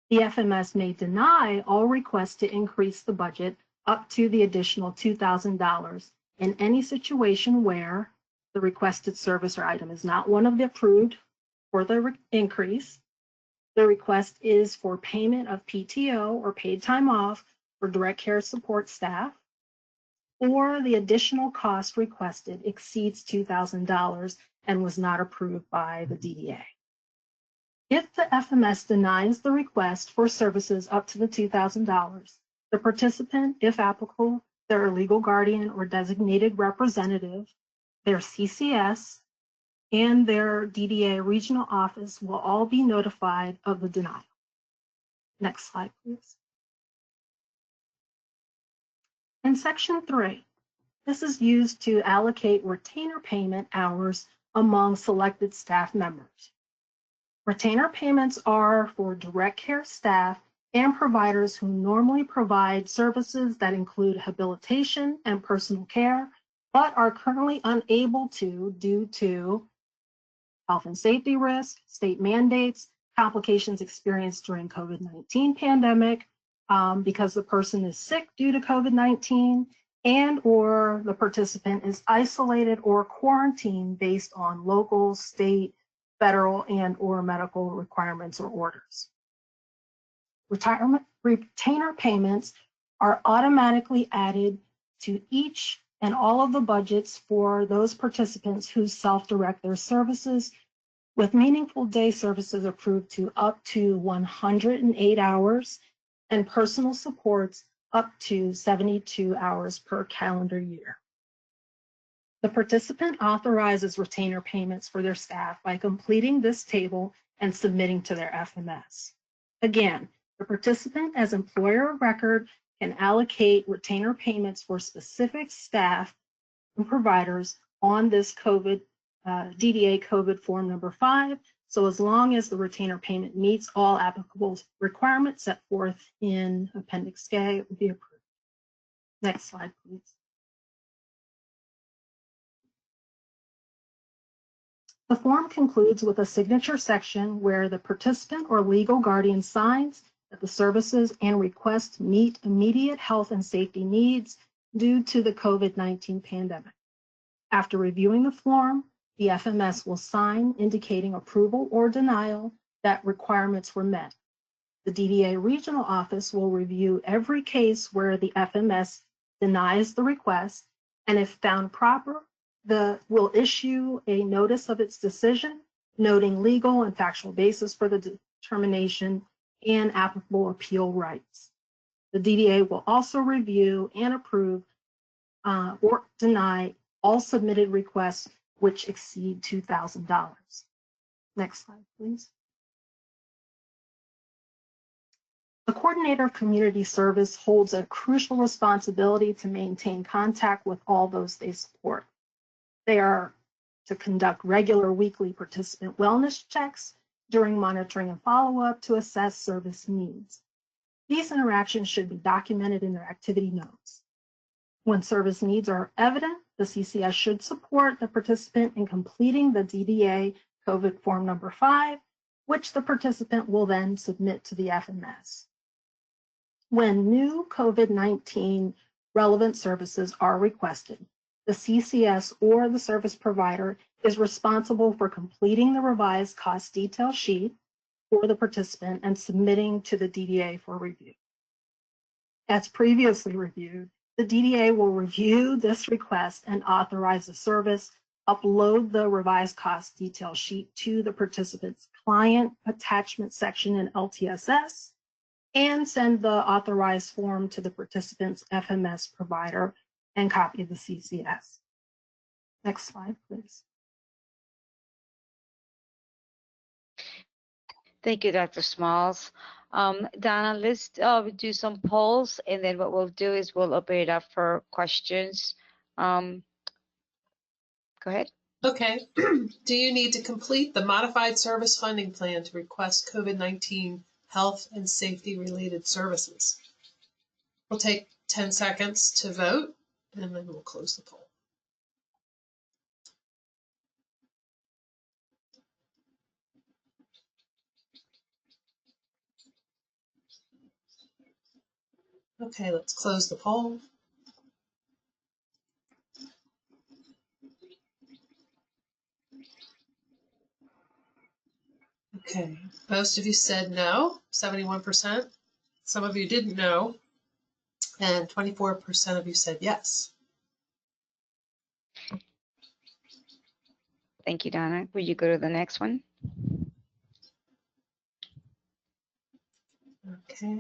The FMS may deny all requests to increase the budget up to the additional $2,000 in any situation where the requested service or item is not one of the approved for the increase. The request is for payment of PTO or paid time off for direct care support staff, or the additional cost requested exceeds $2,000 and was not approved by the DDA. If the FMS denies the request for services up to the $2,000, the participant, if applicable, their legal guardian or designated representative, their CCS, and their DDA regional office will all be notified of the denial. Next slide, please. In Section 3, this is used to allocate retainer payment hours among selected staff members. Retainer payments are for direct care staff and providers who normally provide services that include habilitation and personal care, but are currently unable to due to health and safety risk, state mandates, complications experienced during COVID-19 pandemic, because the person is sick due to COVID-19, and or the participant is isolated or quarantined based on local, state, federal, and or medical requirements or orders. Retainer payments are automatically added to each and all of the budgets for those participants who self-direct their services, with meaningful day services approved to up to 108 hours and personal supports up to 72 hours per calendar year. The participant authorizes retainer payments for their staff by completing this table and submitting to their FMS. Again, the participant as employer of record can allocate retainer payments for specific staff and providers on this DDA COVID Form number 5. So as long as the retainer payment meets all applicable requirements set forth in Appendix K, it will be approved. Next slide, please. The form concludes with a signature section where the participant or legal guardian signs that the services and requests meet immediate health and safety needs due to the COVID-19 pandemic. After reviewing the form, the FMS will sign indicating approval or denial that requirements were met. The DDA regional office will review every case where the FMS denies the request, and if found proper, will issue a notice of its decision, noting legal and factual basis for the determination and applicable appeal rights. The DDA will also review and approve or deny all submitted requests which exceed $2,000. Next slide, please. The coordinator of community service holds a crucial responsibility to maintain contact with all those they support. They are to conduct regular weekly participant wellness checks during monitoring and follow-up to assess service needs. These interactions should be documented in their activity notes. When service needs are evident, the CCS should support the participant in completing the DDA COVID form number 5, which the participant will then submit to the FMS. When new COVID-19 relevant services are requested, the CCS or the service provider is responsible for completing the revised cost detail sheet for the participant and submitting to the DDA for review. As previously reviewed, the DDA will review this request and authorize the service, upload the revised cost detail sheet to the participant's client attachment section in LTSS, and send the authorized form to the participant's FMS provider and copy of the CCS. Next slide, please. Thank you, Dr. Smalls. Donna, let's do some polls, and then what we'll do is we'll open it up for questions. Go ahead. Okay. Do you need to complete the modified service funding plan to request COVID-19 health and safety related services? We'll take 10 seconds to vote, and then we'll close the poll. Okay, let's close the poll. Okay, most of you said no, 71%. Some of you didn't know, and 24% of you said yes. Thank you, Donna. Will you go to the next one? Okay.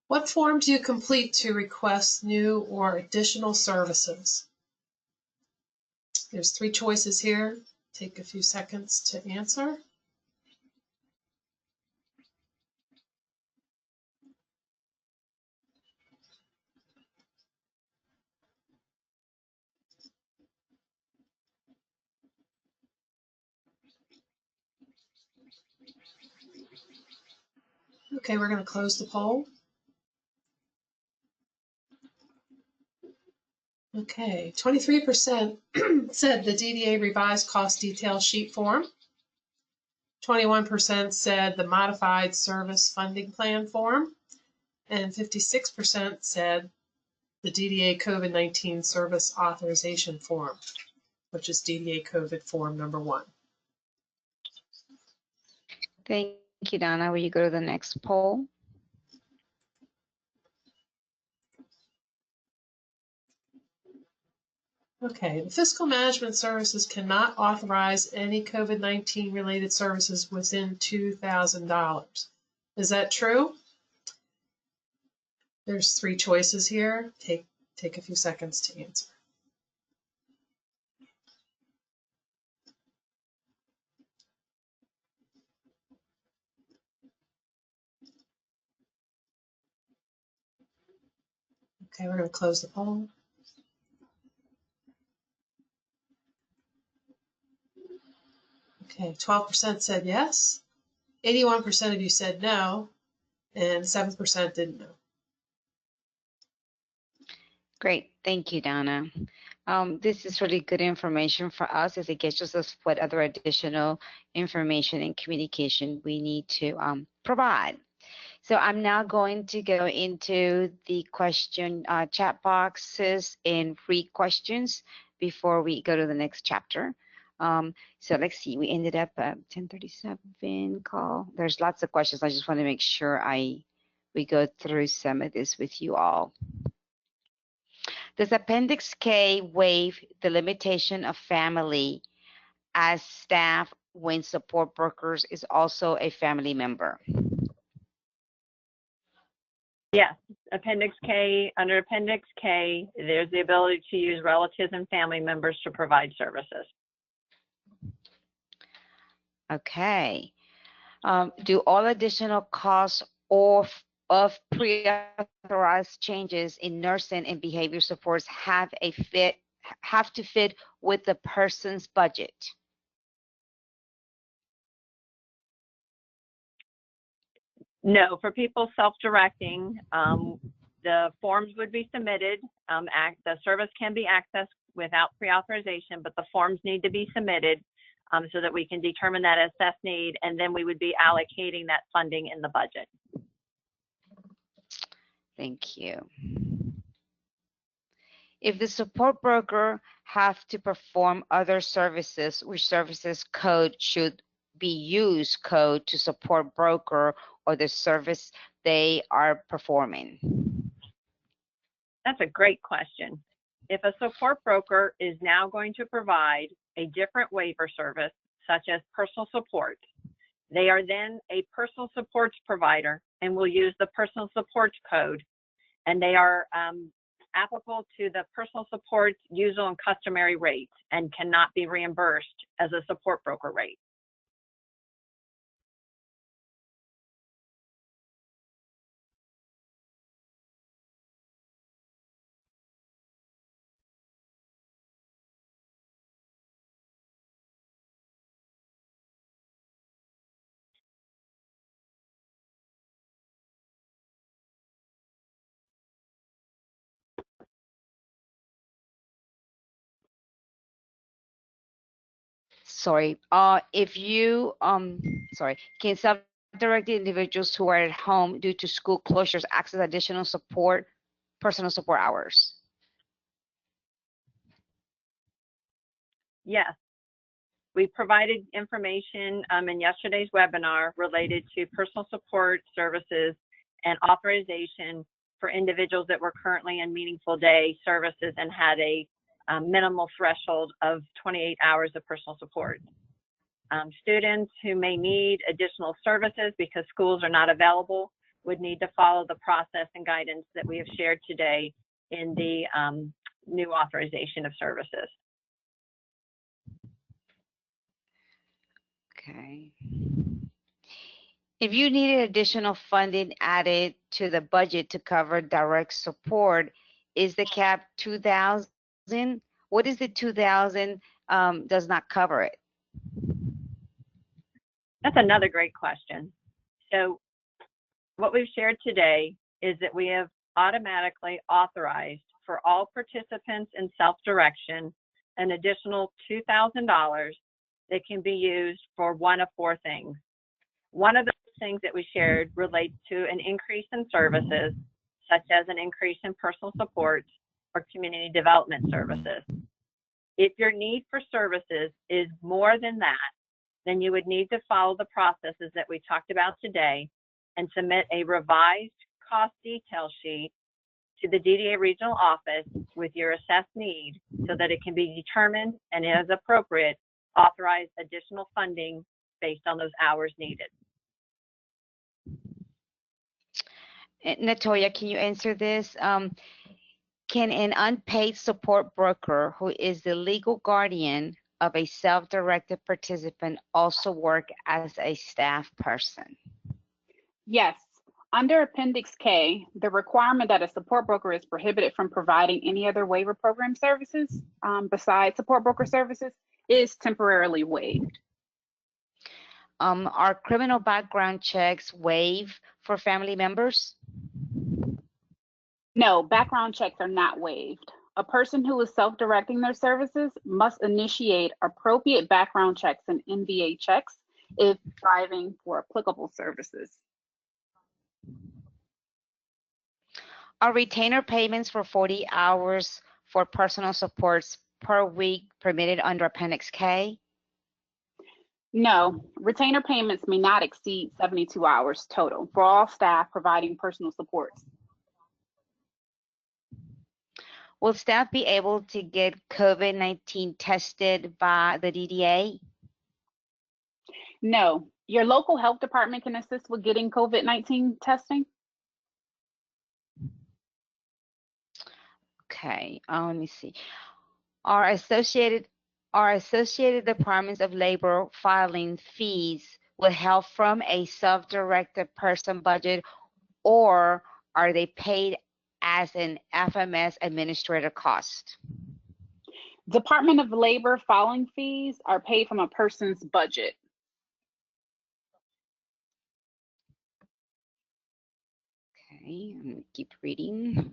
What form do you complete to request new or additional services? There's 3 choices here. Take a few seconds to answer. Okay, we're going to close the poll. Okay, 23% said the DDA revised cost detail sheet form. 21% said the modified service funding plan form. And 56% said the DDA COVID-19 service authorization form, which is DDA COVID form number 1. Thank you, Donna. Will you go to the next poll? Okay, the fiscal management services cannot authorize any COVID-19 related services within $2,000. Is that true? There's 3 choices here. Take a few seconds to answer. Okay, we're going to close the poll. Okay, 12% said yes, 81% of you said no, and 7% didn't know. Great. Thank you, Donna. This is really good information for us as it gets us what other additional information and communication we need to provide. So I'm now going to go into the question chat boxes and read questions before we go to the next chapter. So let's see, we ended up at 10:37 call. There's lots of questions. I just want to make sure we go through some of this with you all. Does Appendix K waive the limitation of family as staff when support workers is also a family member? Yes, Appendix K, under Appendix K, there's the ability to use relatives and family members to provide services. Okay. Do all additional costs of pre-authorized changes in nursing and behavior supports have to fit with the person's budget? No, for people self-directing, the forms would be submitted. The service can be accessed without pre-authorization, but the forms need to be submitted so that we can determine that assessed need, and then we would be allocating that funding in the budget. Thank you. If the support broker have to perform other services, which services code should be used code to support broker or the service they are performing? That's a great question. If a support broker is now going to provide a different waiver service, such as personal support, they are then a personal supports provider and will use the personal supports code, and they are applicable to the personal support usual and customary rates and cannot be reimbursed as a support broker rate. Sorry, can self-directed individuals who are at home due to school closures access additional support, personal support hours? Yes, we provided information in yesterday's webinar related to personal support services and authorization for individuals that were currently in meaningful day services and had a minimal threshold of 28 hours of personal support. Students who may need additional services because schools are not available would need to follow the process and guidance that we have shared today in the new authorization of services. Okay. If you needed additional funding added to the budget to cover direct support, is the cap 2,000? What is the 2,000 does not cover it? That's another great question. So what we've shared today is that we have automatically authorized for all participants in self-direction an additional $2,000 that can be used for one of four things. One of the things that we shared relates to an increase in services, such as an increase in personal support or community development services. If your need for services is more than that, then you would need to follow the processes that we talked about today and submit a revised cost detail sheet to the DDA regional office with your assessed need so that it can be determined and, as appropriate, authorize additional funding based on those hours needed. Natoya, can you answer this? Can an unpaid support broker who is the legal guardian of a self-directed participant also work as a staff person? Yes. Under Appendix K, the requirement that a support broker is prohibited from providing any other waiver program services besides support broker services is temporarily waived. Are criminal background checks waived for family members? No, background checks are not waived. A person who is self-directing their services must initiate appropriate background checks and MVA checks if striving for applicable services. Are retainer payments for 40 hours for personal supports per week permitted under Appendix K? No, retainer payments may not exceed 72 hours total for all staff providing personal supports. Will staff be able to get COVID-19 tested by the DDA? No, your local health department can assist with getting COVID-19 testing. Okay, let me see. Are associated Are associated Departments of Labor filing fees withheld from a self-directed person budget, or are they paid as an FMS administrator cost? Department of Labor filing fees are paid from a person's budget. Okay, I'm gonna keep reading.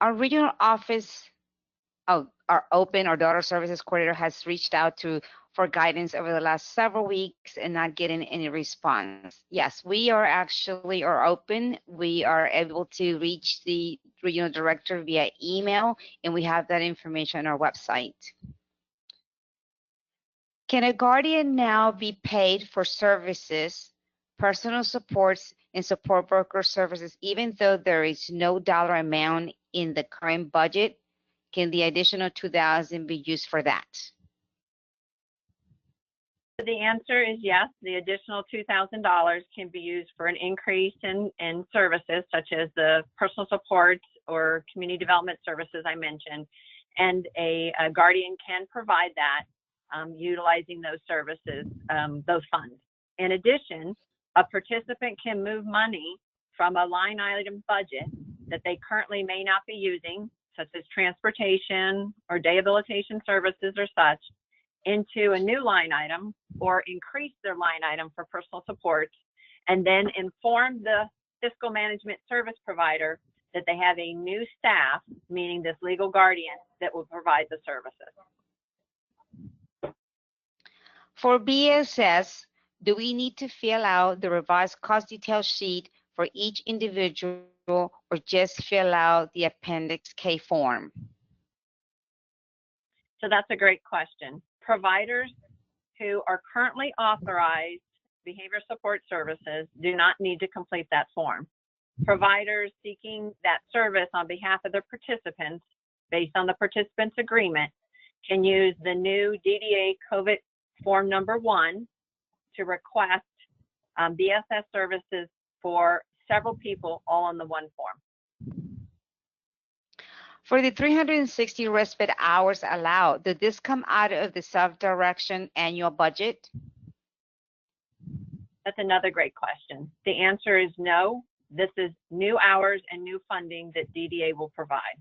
Our regional office, our open, our daughter services coordinator has reached out for guidance over the last several weeks and not getting any response. Yes, we are open. We are able to reach the regional director via email, and we have that information on our website. Can a guardian now be paid for services, personal supports, and support worker services, even though there is no dollar amount in the current budget? Can the additional $2,000 be used for that? The answer is yes. The additional $2,000 can be used for an increase in services such as the personal support or community development services I mentioned, and a guardian can provide that utilizing those services, those funds. In addition, a participant can move money from a line item budget that they currently may not be using, such as transportation or rehabilitation services or such, into a new line item or increase their line item for personal support, and then inform the fiscal management service provider that they have a new staff, meaning this legal guardian, that will provide the services. For BSS, do we need to fill out the revised cost detail sheet for each individual, or just fill out the Appendix K form? So that's a great question. Providers who are currently authorized behavior support services do not need to complete that form. Providers seeking that service on behalf of their participants, based on the participants' agreement, can use the new DDA COVID form number 1 to request BSS services for several people, all on the one form. For the 360 respite hours allowed, did this come out of the self-direction annual budget? That's another great question. The answer is no. This is new hours and new funding that DDA will provide.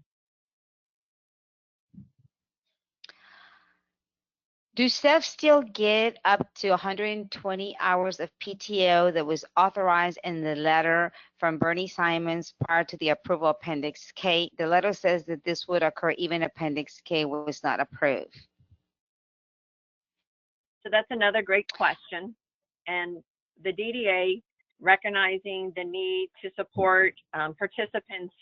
Do staff still get up to 120 hours of PTO that was authorized in the letter from Bernie Simons prior to the approval of Appendix K? The letter says that this would occur even if Appendix K was not approved. So that's another great question. And the DDA, recognizing the need to support participants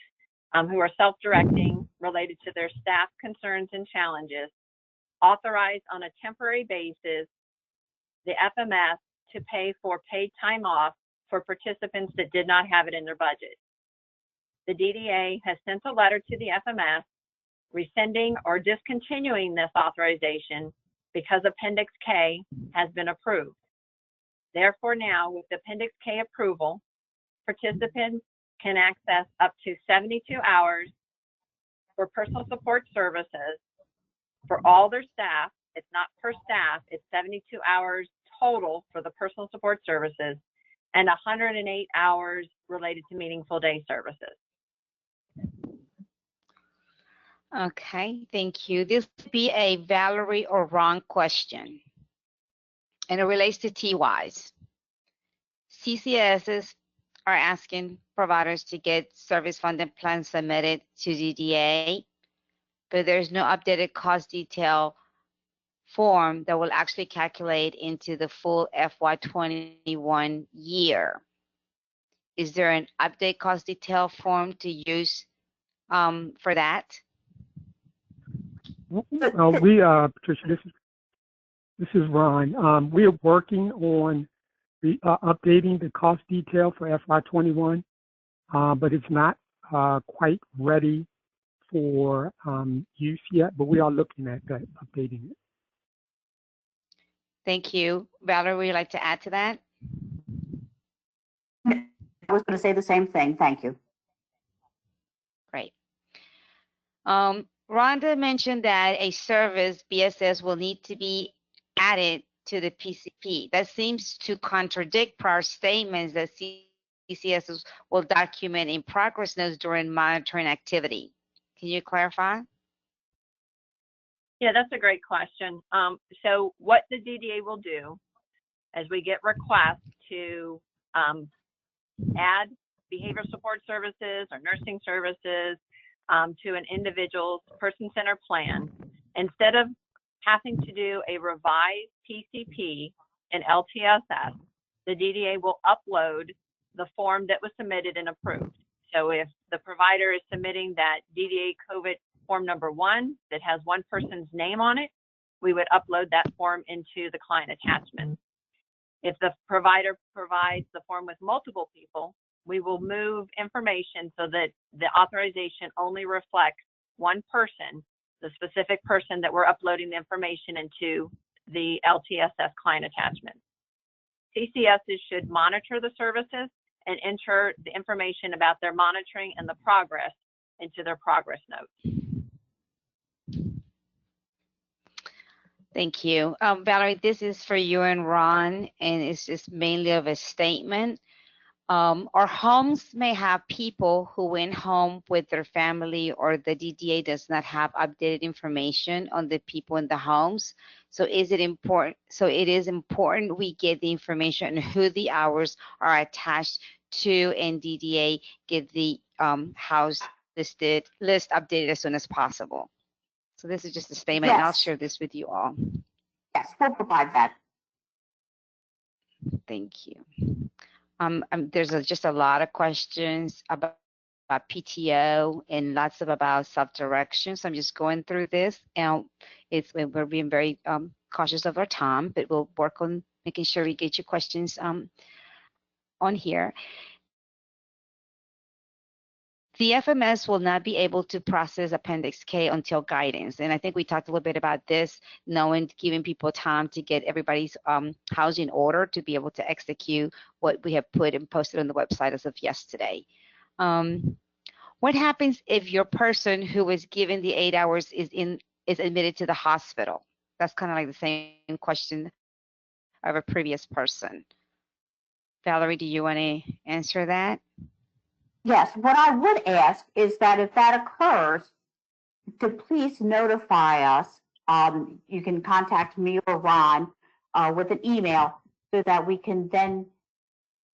who are self-directing related to their staff concerns and challenges, authorized on a temporary basis the FMS to pay for paid time off for participants that did not have it in their budget. The DDA has sent a letter to the FMS rescinding or discontinuing this authorization because Appendix K has been approved. Therefore, now with the Appendix K approval, participants can access up to 72 hours for personal support services for all their staff. It's not per staff, it's 72 hours total for the personal support services and 108 hours related to meaningful day services. Okay, thank you. This would be a Valerie or Ron question, and it relates to TWIs. CCSs are asking providers to get service funded plans submitted to DDA, but there's no updated cost detail form that will actually calculate into the full FY21 year. Is there an update cost detail form to use for that? Patricia, this is Ron. We are working on updating the cost detail for FY21, but it's not quite ready for use yet, but we are looking at that, updating it. Thank you. Valerie, would you like to add to that? I was going to say the same thing. Thank you. Great. Rhonda mentioned that a service, BSS, will need to be added to the PCP. That seems to contradict prior statements that CCSs will document in progress notes during monitoring activity. Can you clarify? Yeah, that's a great question. So what the DDA will do as we get requests to add behavioral support services or nursing services to an individual's person-centered plan, instead of having to do a revised PCP and LTSS, the DDA will upload the form that was submitted and approved. So if the provider is submitting that DDA COVID form number 1 that has one person's name on it, we would upload that form into the client attachment. If the provider provides the form with multiple people, we will move information so that the authorization only reflects one person, the specific person that we're uploading the information into the LTSS client attachment. CCSs should monitor the services and enter the information about their monitoring and the progress into their progress notes. Thank you. Valerie, this is for you and Ron, and it's just mainly of a statement. Our homes may have people who went home with their family, or the DDA does not have updated information on the people in the homes. So it is important we get the information on who the hours are attached to, and DDA get the house list updated as soon as possible. So this is just a statement, Yes. and I'll share this with you all. Yes, we'll provide that. Thank you. There's just a lot of questions about PTO and lots of about self-direction. So I'm just going through this, and we're being very cautious of our time, but we'll work on making sure we get your questions on here. The FMS will not be able to process Appendix K until guidance. And I think we talked a little bit about this, giving people time to get everybody's house in order to be able to execute what we have put and posted on the website as of yesterday. What happens if your person who was given the 8 hours is admitted to the hospital? That's kind of like the same question of a previous person. Valerie, do you want to answer that? Yes, what I would ask is that if that occurs, to please notify us. You can contact me or Ron with an email so that we can then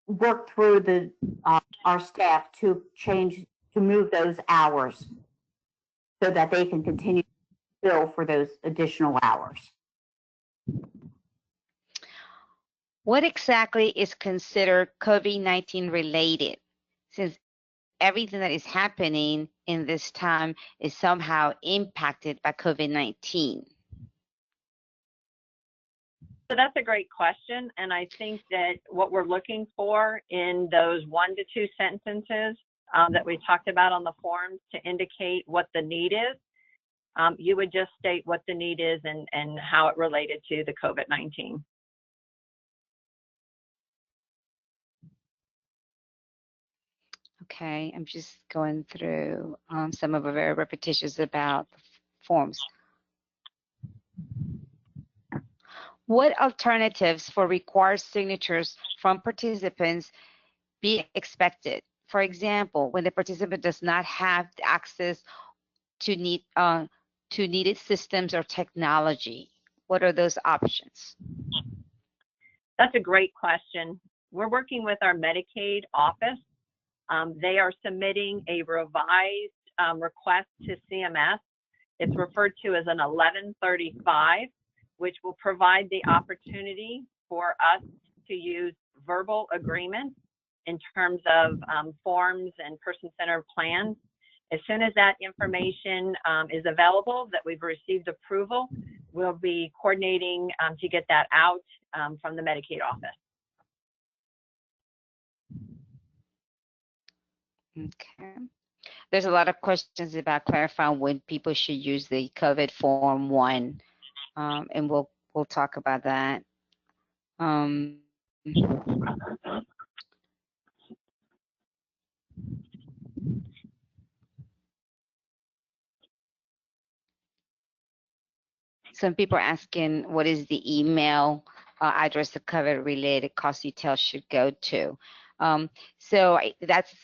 work through our staff to move those hours so that they can continue to bill for those additional hours. What exactly is considered COVID-19 related, since everything that is happening in this time is somehow impacted by COVID-19? So that's a great question. And I think that what we're looking for in those 1 to 2 sentences that we talked about on the forms to indicate what the need is, you would just state what the need is and how it related to the COVID-19. Okay, I'm just going through some of the very repetitious about the forms. What alternatives for required signatures from participants be expected? For example, when the participant does not have access to needed systems or technology, what are those options? That's a great question. We're working with our Medicaid office. They are submitting a revised request to CMS. It's referred to as an 1135, which will provide the opportunity for us to use verbal agreements in terms of forms and person-centered plans. As soon as that information is available, that we've received approval, we'll be coordinating to get that out from the Medicaid office. Okay. There's a lot of questions about clarifying when people should use the COVID Form 1, and we'll talk about that. Um, some people are asking what is the email address the COVID related cost details should go to. So that's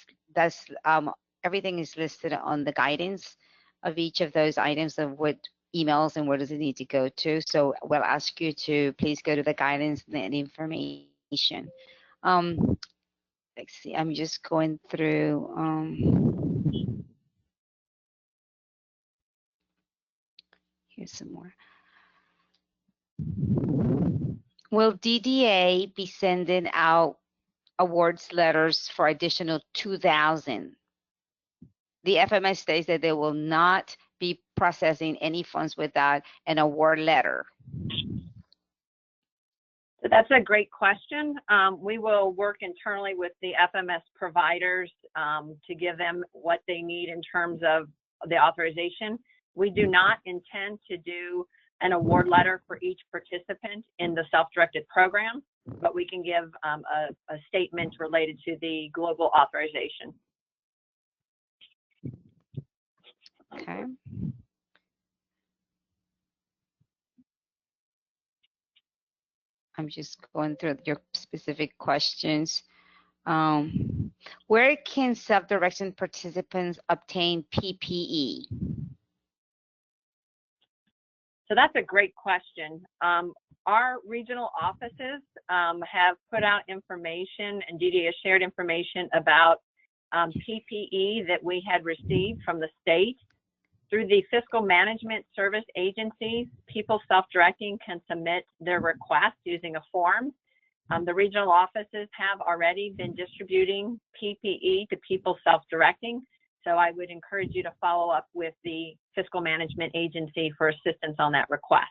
everything is listed on the guidance of each of those items of what emails and where does it need to go to. So we'll ask you to please go to the guidance and the information. Let's see, I'm just going through. Here's some more. Will DDA be sending out awards letters for additional 2,000? The FMS states that they will not be processing any funds without an award letter. So that's a great question. We will work internally with the FMS providers to give them what they need in terms of the authorization. We do not intend to do an award letter for each participant in the self-directed program, but we can give a statement related to the global authorization. Okay. I'm just going through your specific questions. Where can self-direction participants obtain PPE? So that's a great question. Our regional offices have put out information, and DDA has shared information about PPE that we had received from the state. Through the fiscal management service agencies, people self-directing can submit their request using a form. The regional offices have already been distributing PPE to people self-directing. So I would encourage you to follow up with the fiscal management agency for assistance on that request.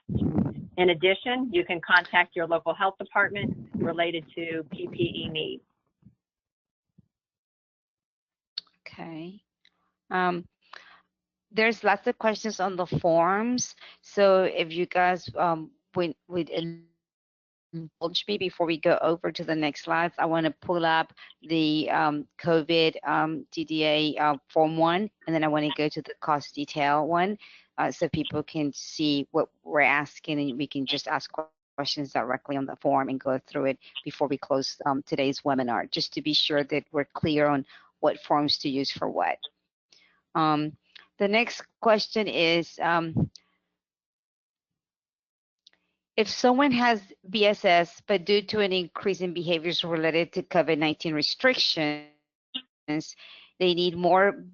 In addition, you can contact your local health department related to PPE needs. Okay. There's lots of questions on the forms. So if you guys would indulge me before we go over to the next slides, I want to pull up the COVID DDA Form 1, and then I want to go to the cost detail one so people can see what we're asking, and we can just ask questions directly on the form and go through it before we close today's webinar, just to be sure that we're clear on what forms to use for what. The next question is, if someone has BSS, but due to an increase in behaviors related to COVID-19 restrictions, they need more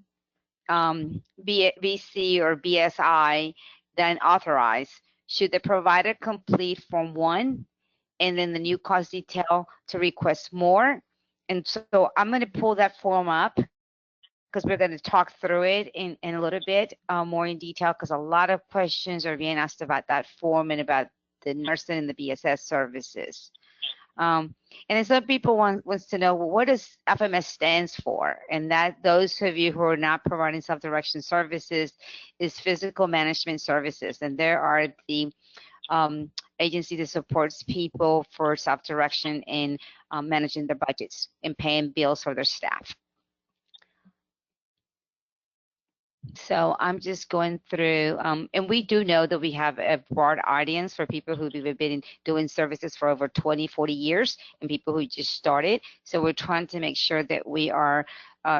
BC or BSI than authorized, should the provider complete Form 1 and then the new cost detail to request more? And so I'm going to pull that form up, because we're going to talk through it in a little bit more in detail, because a lot of questions are being asked about that form and about the nursing and the BSS services. And then some people wants to know, well, what does FMS stands for? And that those of you who are not providing self-direction services is physical management services. And there are the agency that supports people for self-direction in managing their budgets and paying bills for their staff. So I'm just going through, and we do know that we have a broad audience for people who've been doing services for over 20, 40 years, and people who just started. So we're trying to make sure that we are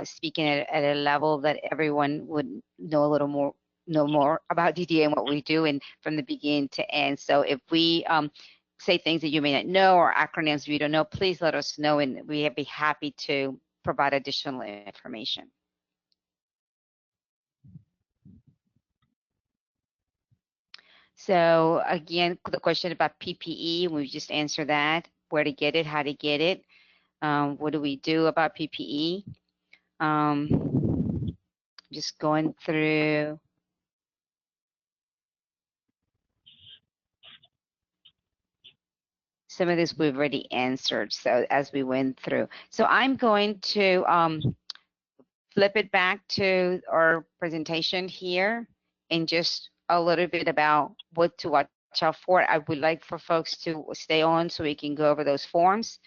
speaking at a level that everyone would know a little more, know more about DDA and what we do, and from the beginning to end. So if we say things that you may not know or acronyms you don't know, please let us know, and we'd be happy to provide additional information. So again, the question about PPE, we just answered that, where to get it, how to get it, what do we do about PPE? Just going through. Some of this we've already answered, so as we went through. So I'm going to flip it back to our presentation here and just a little bit about what to watch out for it. I would like for folks to stay on so we can go over those forms.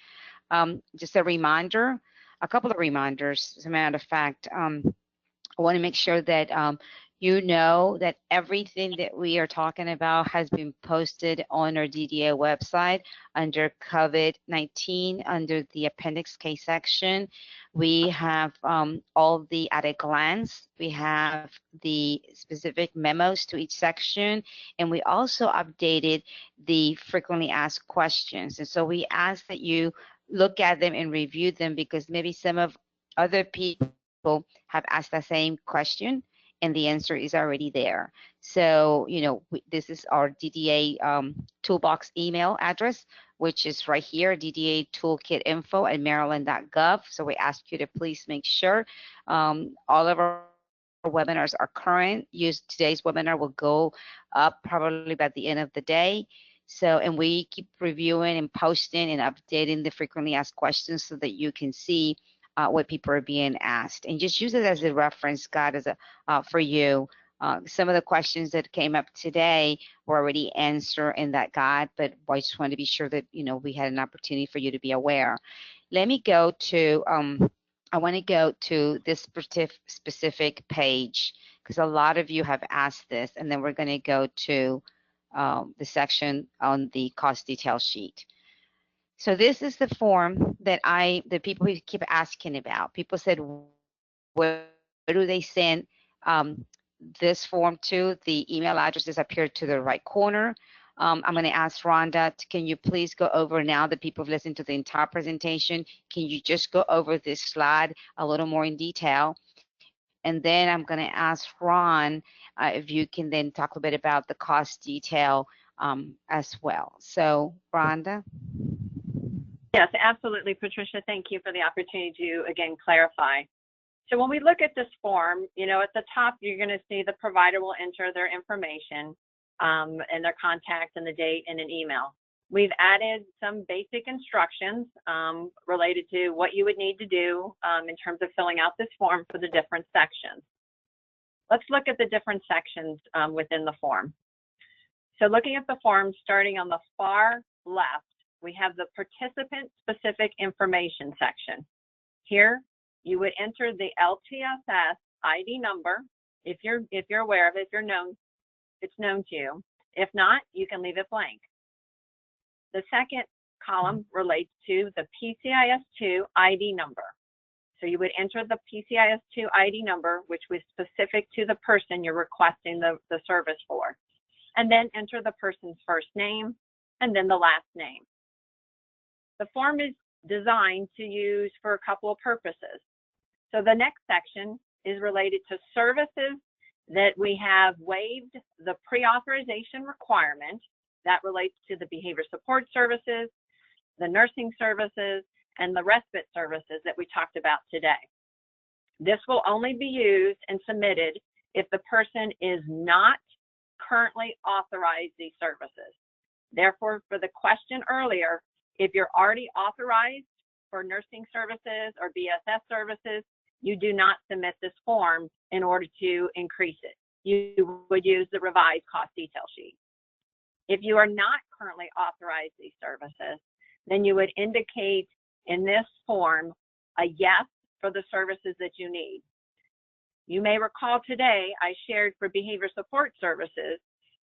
Just a reminder, a couple of reminders, as a matter of fact. I want to make sure that you know that everything that we are talking about has been posted on our DDA website under COVID-19, under the Appendix K section. We have all the at a glance. We have the specific memos to each section, and we also updated the frequently asked questions. And so we ask that you look at them and review them, because maybe some of other people have asked the same question and the answer is already there. So, you know, this is our DDA toolbox email address, which is right here, DDA toolkit info@maryland.gov. So we ask you to please make sure all of our webinars are current. Today's webinar will go up probably by the end of the day. So, and we keep reviewing and posting and updating the frequently asked questions so that you can see what people are being asked, and just use it as a reference guide as for you. Some of the questions that came up today were already answered in that guide, but I just want to be sure that, you know, we had an opportunity for you to be aware. Let me go to, I want to go to this specific page, because a lot of you have asked this, and then we're going to go to the section on the cost detail sheet. So this is the form that the people who keep asking about. People said, where do they send this form to? The email address is up here to the right corner. I'm going to ask Rhonda, can you please go over now that people have listened to the entire presentation? Can you just go over this slide a little more in detail? And then I'm going to ask Ron if you can then talk a bit about the cost detail as well. So Rhonda. Yes, absolutely, Patricia. Thank you for the opportunity to, again, clarify. So when we look at this form, you know, at the top, you're going to see the provider will enter their information and their contact and the date and an email. We've added some basic instructions related to what you would need to do in terms of filling out this form for the different sections. Let's look at the different sections within the form. So looking at the form, starting on the far left, we have the participant-specific information section. Here, you would enter the LTSS ID number if you're aware of it, it's known to you. If not, you can leave it blank. The second column relates to the PCIS2 ID number. So you would enter the PCIS2 ID number, which was specific to the person you're requesting the service for, and then enter the person's first name and then the last name. The form is designed to use for a couple of purposes. So the next section is related to services that we have waived the pre-authorization requirement. That relates to the behavior support services, the nursing services, and the respite services that we talked about today. This will only be used and submitted if the person is not currently authorized these services. Therefore, for the question earlier, if you're already authorized for nursing services or BSS services, you do not submit this form in order to increase it. You would use the revised cost detail sheet. If you are not currently authorized these services, then you would indicate in this form a yes for the services that you need. You may recall today I shared for behavior support services,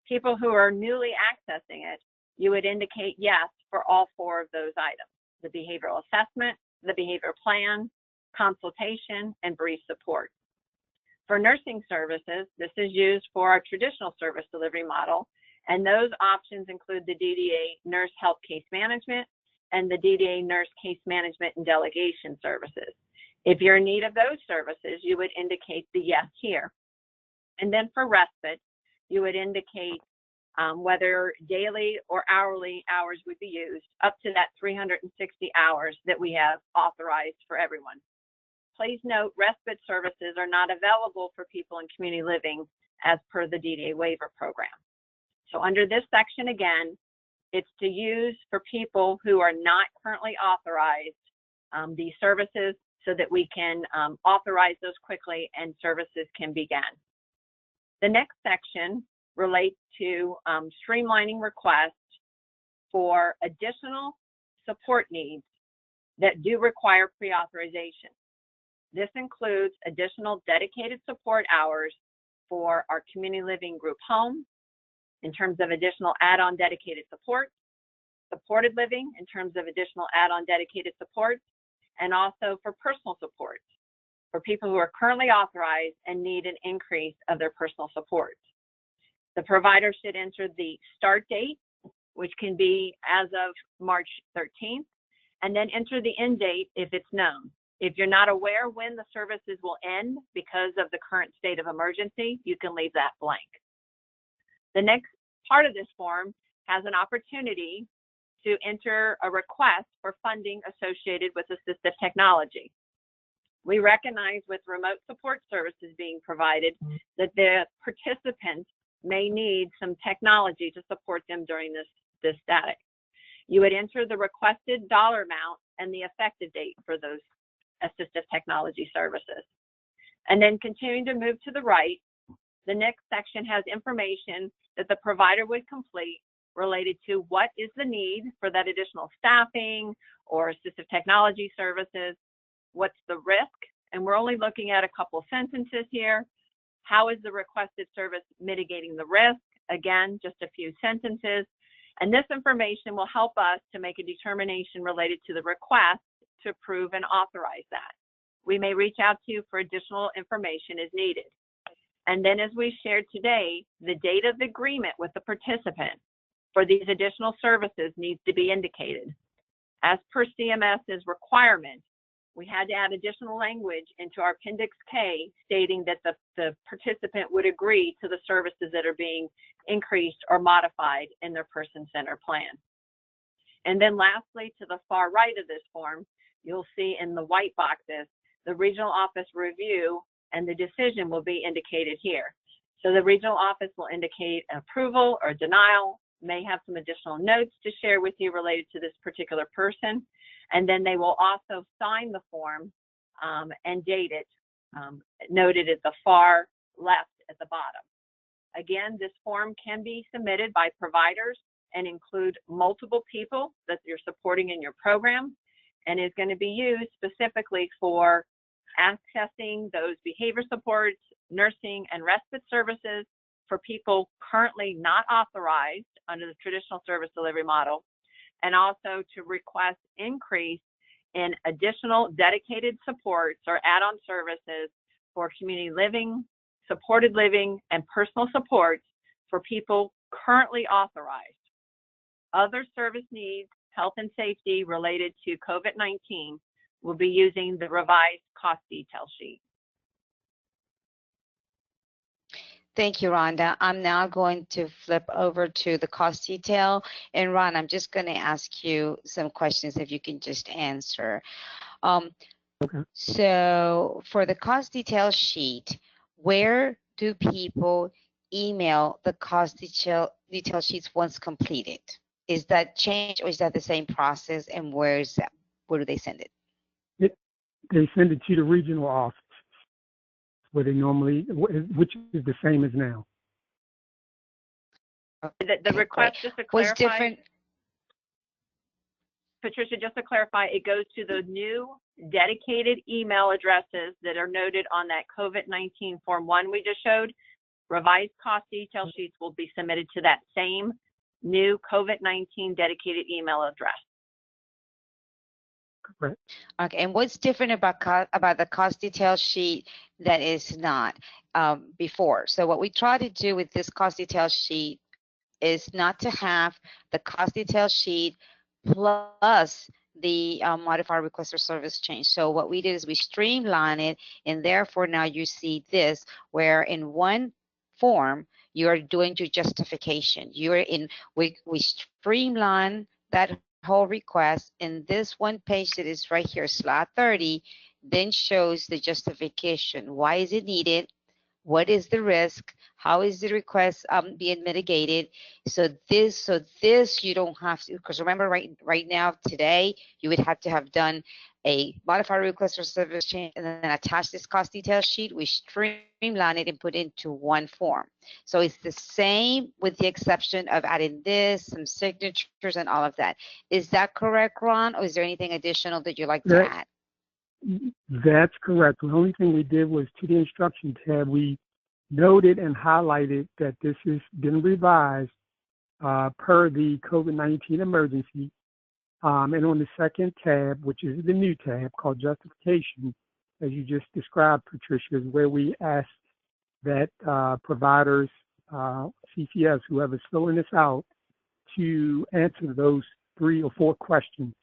people who are newly accessing it, you would indicate yes for all four of those items: the behavioral assessment, the behavior plan, consultation, and brief support. For nursing services, this is used for our traditional service delivery model, and those options include the DDA Nurse Health Case Management and the DDA Nurse Case Management and Delegation services. If you're in need of those services, you would indicate the yes here. And then for respite, you would indicate whether daily or hourly hours would be used, up to that 360 hours that we have authorized for everyone. Please note, respite services are not available for people in community living as per the DDA waiver program. So under this section, again, it's to use for people who are not currently authorized these services so that we can authorize those quickly and services can begin. The next section relate to streamlining requests for additional support needs that do require pre-authorization. This includes additional dedicated support hours for our community living group home in terms of additional add-on dedicated support, supported living in terms of additional add-on dedicated support, and also for personal support for people who are currently authorized and need an increase of their personal support. The provider should enter the start date, which can be as of March 13th, and then enter the end date if it's known. If you're not aware when the services will end because of the current state of emergency, you can leave that blank. The next part of this form has an opportunity to enter a request for funding associated with assistive technology. We recognize with remote support services being provided that the participants may need some technology to support them during this static. You would enter the requested dollar amount and the effective date for those assistive technology services. And then continuing to move to the right, the next section has information that the provider would complete related to what is the need for that additional staffing or assistive technology services, what's the risk, and we're only looking at a couple sentences here. How is the requested service mitigating the risk? Again, just a few sentences. And this information will help us to make a determination related to the request to approve and authorize that. We may reach out to you for additional information as needed. And then as we shared today, the date of agreement with the participant for these additional services needs to be indicated. As per CMS's requirement, we had to add additional language into our Appendix K stating that the participant would agree to the services that are being increased or modified in their person-centered plan. And then lastly, to the far right of this form, you'll see in the white boxes, the regional office review and the decision will be indicated here. So the regional office will indicate approval or denial, may have some additional notes to share with you related to this particular person, and then they will also sign the form and date it, noted at the far left at the bottom. Again, this form can be submitted by providers and include multiple people that you're supporting in your program, and is going to be used specifically for accessing those behavior supports, nursing, and respite services for people currently not authorized under the traditional service delivery model, and also to request increase in additional dedicated supports or add-on services for community living, supported living, and personal supports for people currently authorized. Other service needs, health and safety related to COVID-19 will be using the revised cost detail sheet. Thank you, Rhonda. I'm now going to flip over to the cost detail. And Ron, I'm just going to ask you some questions if you can just answer. Okay. So for the cost detail sheet, where do people email the cost detail sheets once completed? Is that changed or is that the same process, and where is that? Where do they send it? They send it to the regional office where they normally, which is the same as now. The request, just to clarify, what's different? Patricia, just to clarify, it goes to the new dedicated email addresses that are noted on that COVID-19 Form 1 we just showed. Revised cost detail sheets will be submitted to that same new COVID-19 dedicated email address. Correct. Okay, and what's different about the cost detail sheet that is not before? So what we try to do with this cost detail sheet is not to have the cost detail sheet plus the modified request for service change. So what we did is we streamline it, and therefore now you see this, where in one form you are doing your justification. We streamline that whole request, and this one page that is right here, slide 30, then shows the justification. Why is it needed? What is the risk? How is the request being mitigated? So this you don't have to, because remember right now today you would have to have done modify request for service change, and then attach this cost detail sheet. We streamline it and put it into one form. So it's the same with the exception of adding this, some signatures and all of that. Is that correct, Ron? Or is there anything additional that you'd like to add? That's correct. The only thing we did was to the instruction tab, we noted and highlighted that this has been revised per the COVID-19 emergency. And on the second tab, which is the new tab called Justification, as you just described, Patricia, is where we asked that providers, CCS, whoever's filling this out, to answer those 3 or 4 questions.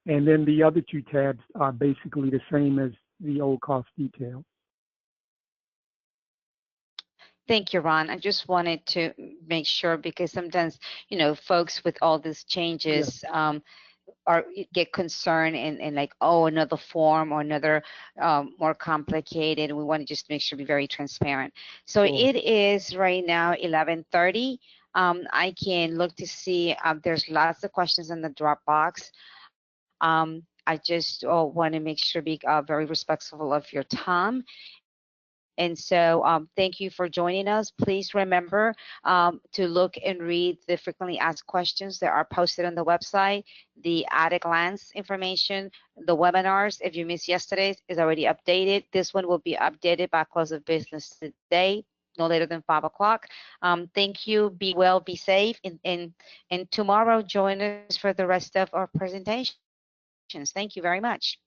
And then the other 2 tabs are basically the same as the old cost detail. Thank you, Ron. I just wanted to make sure because sometimes, you know, folks with all these changes get concerned and like, oh, another form or another more complicated. We want to just make sure to be very transparent. So it is right now 11:30. I can look to see there's lots of questions in the Dropbox. I just want to make sure to be very respectful of your time. And so thank you for joining us. Please remember to look and read the frequently asked questions that are posted on the website, the at-a-glance information, the webinars. If you missed yesterday's, is already updated. This one will be updated by close of business today, no later than 5 o'clock. Thank you. Be well, be safe. And tomorrow, join us for the rest of our presentations. Thank you very much.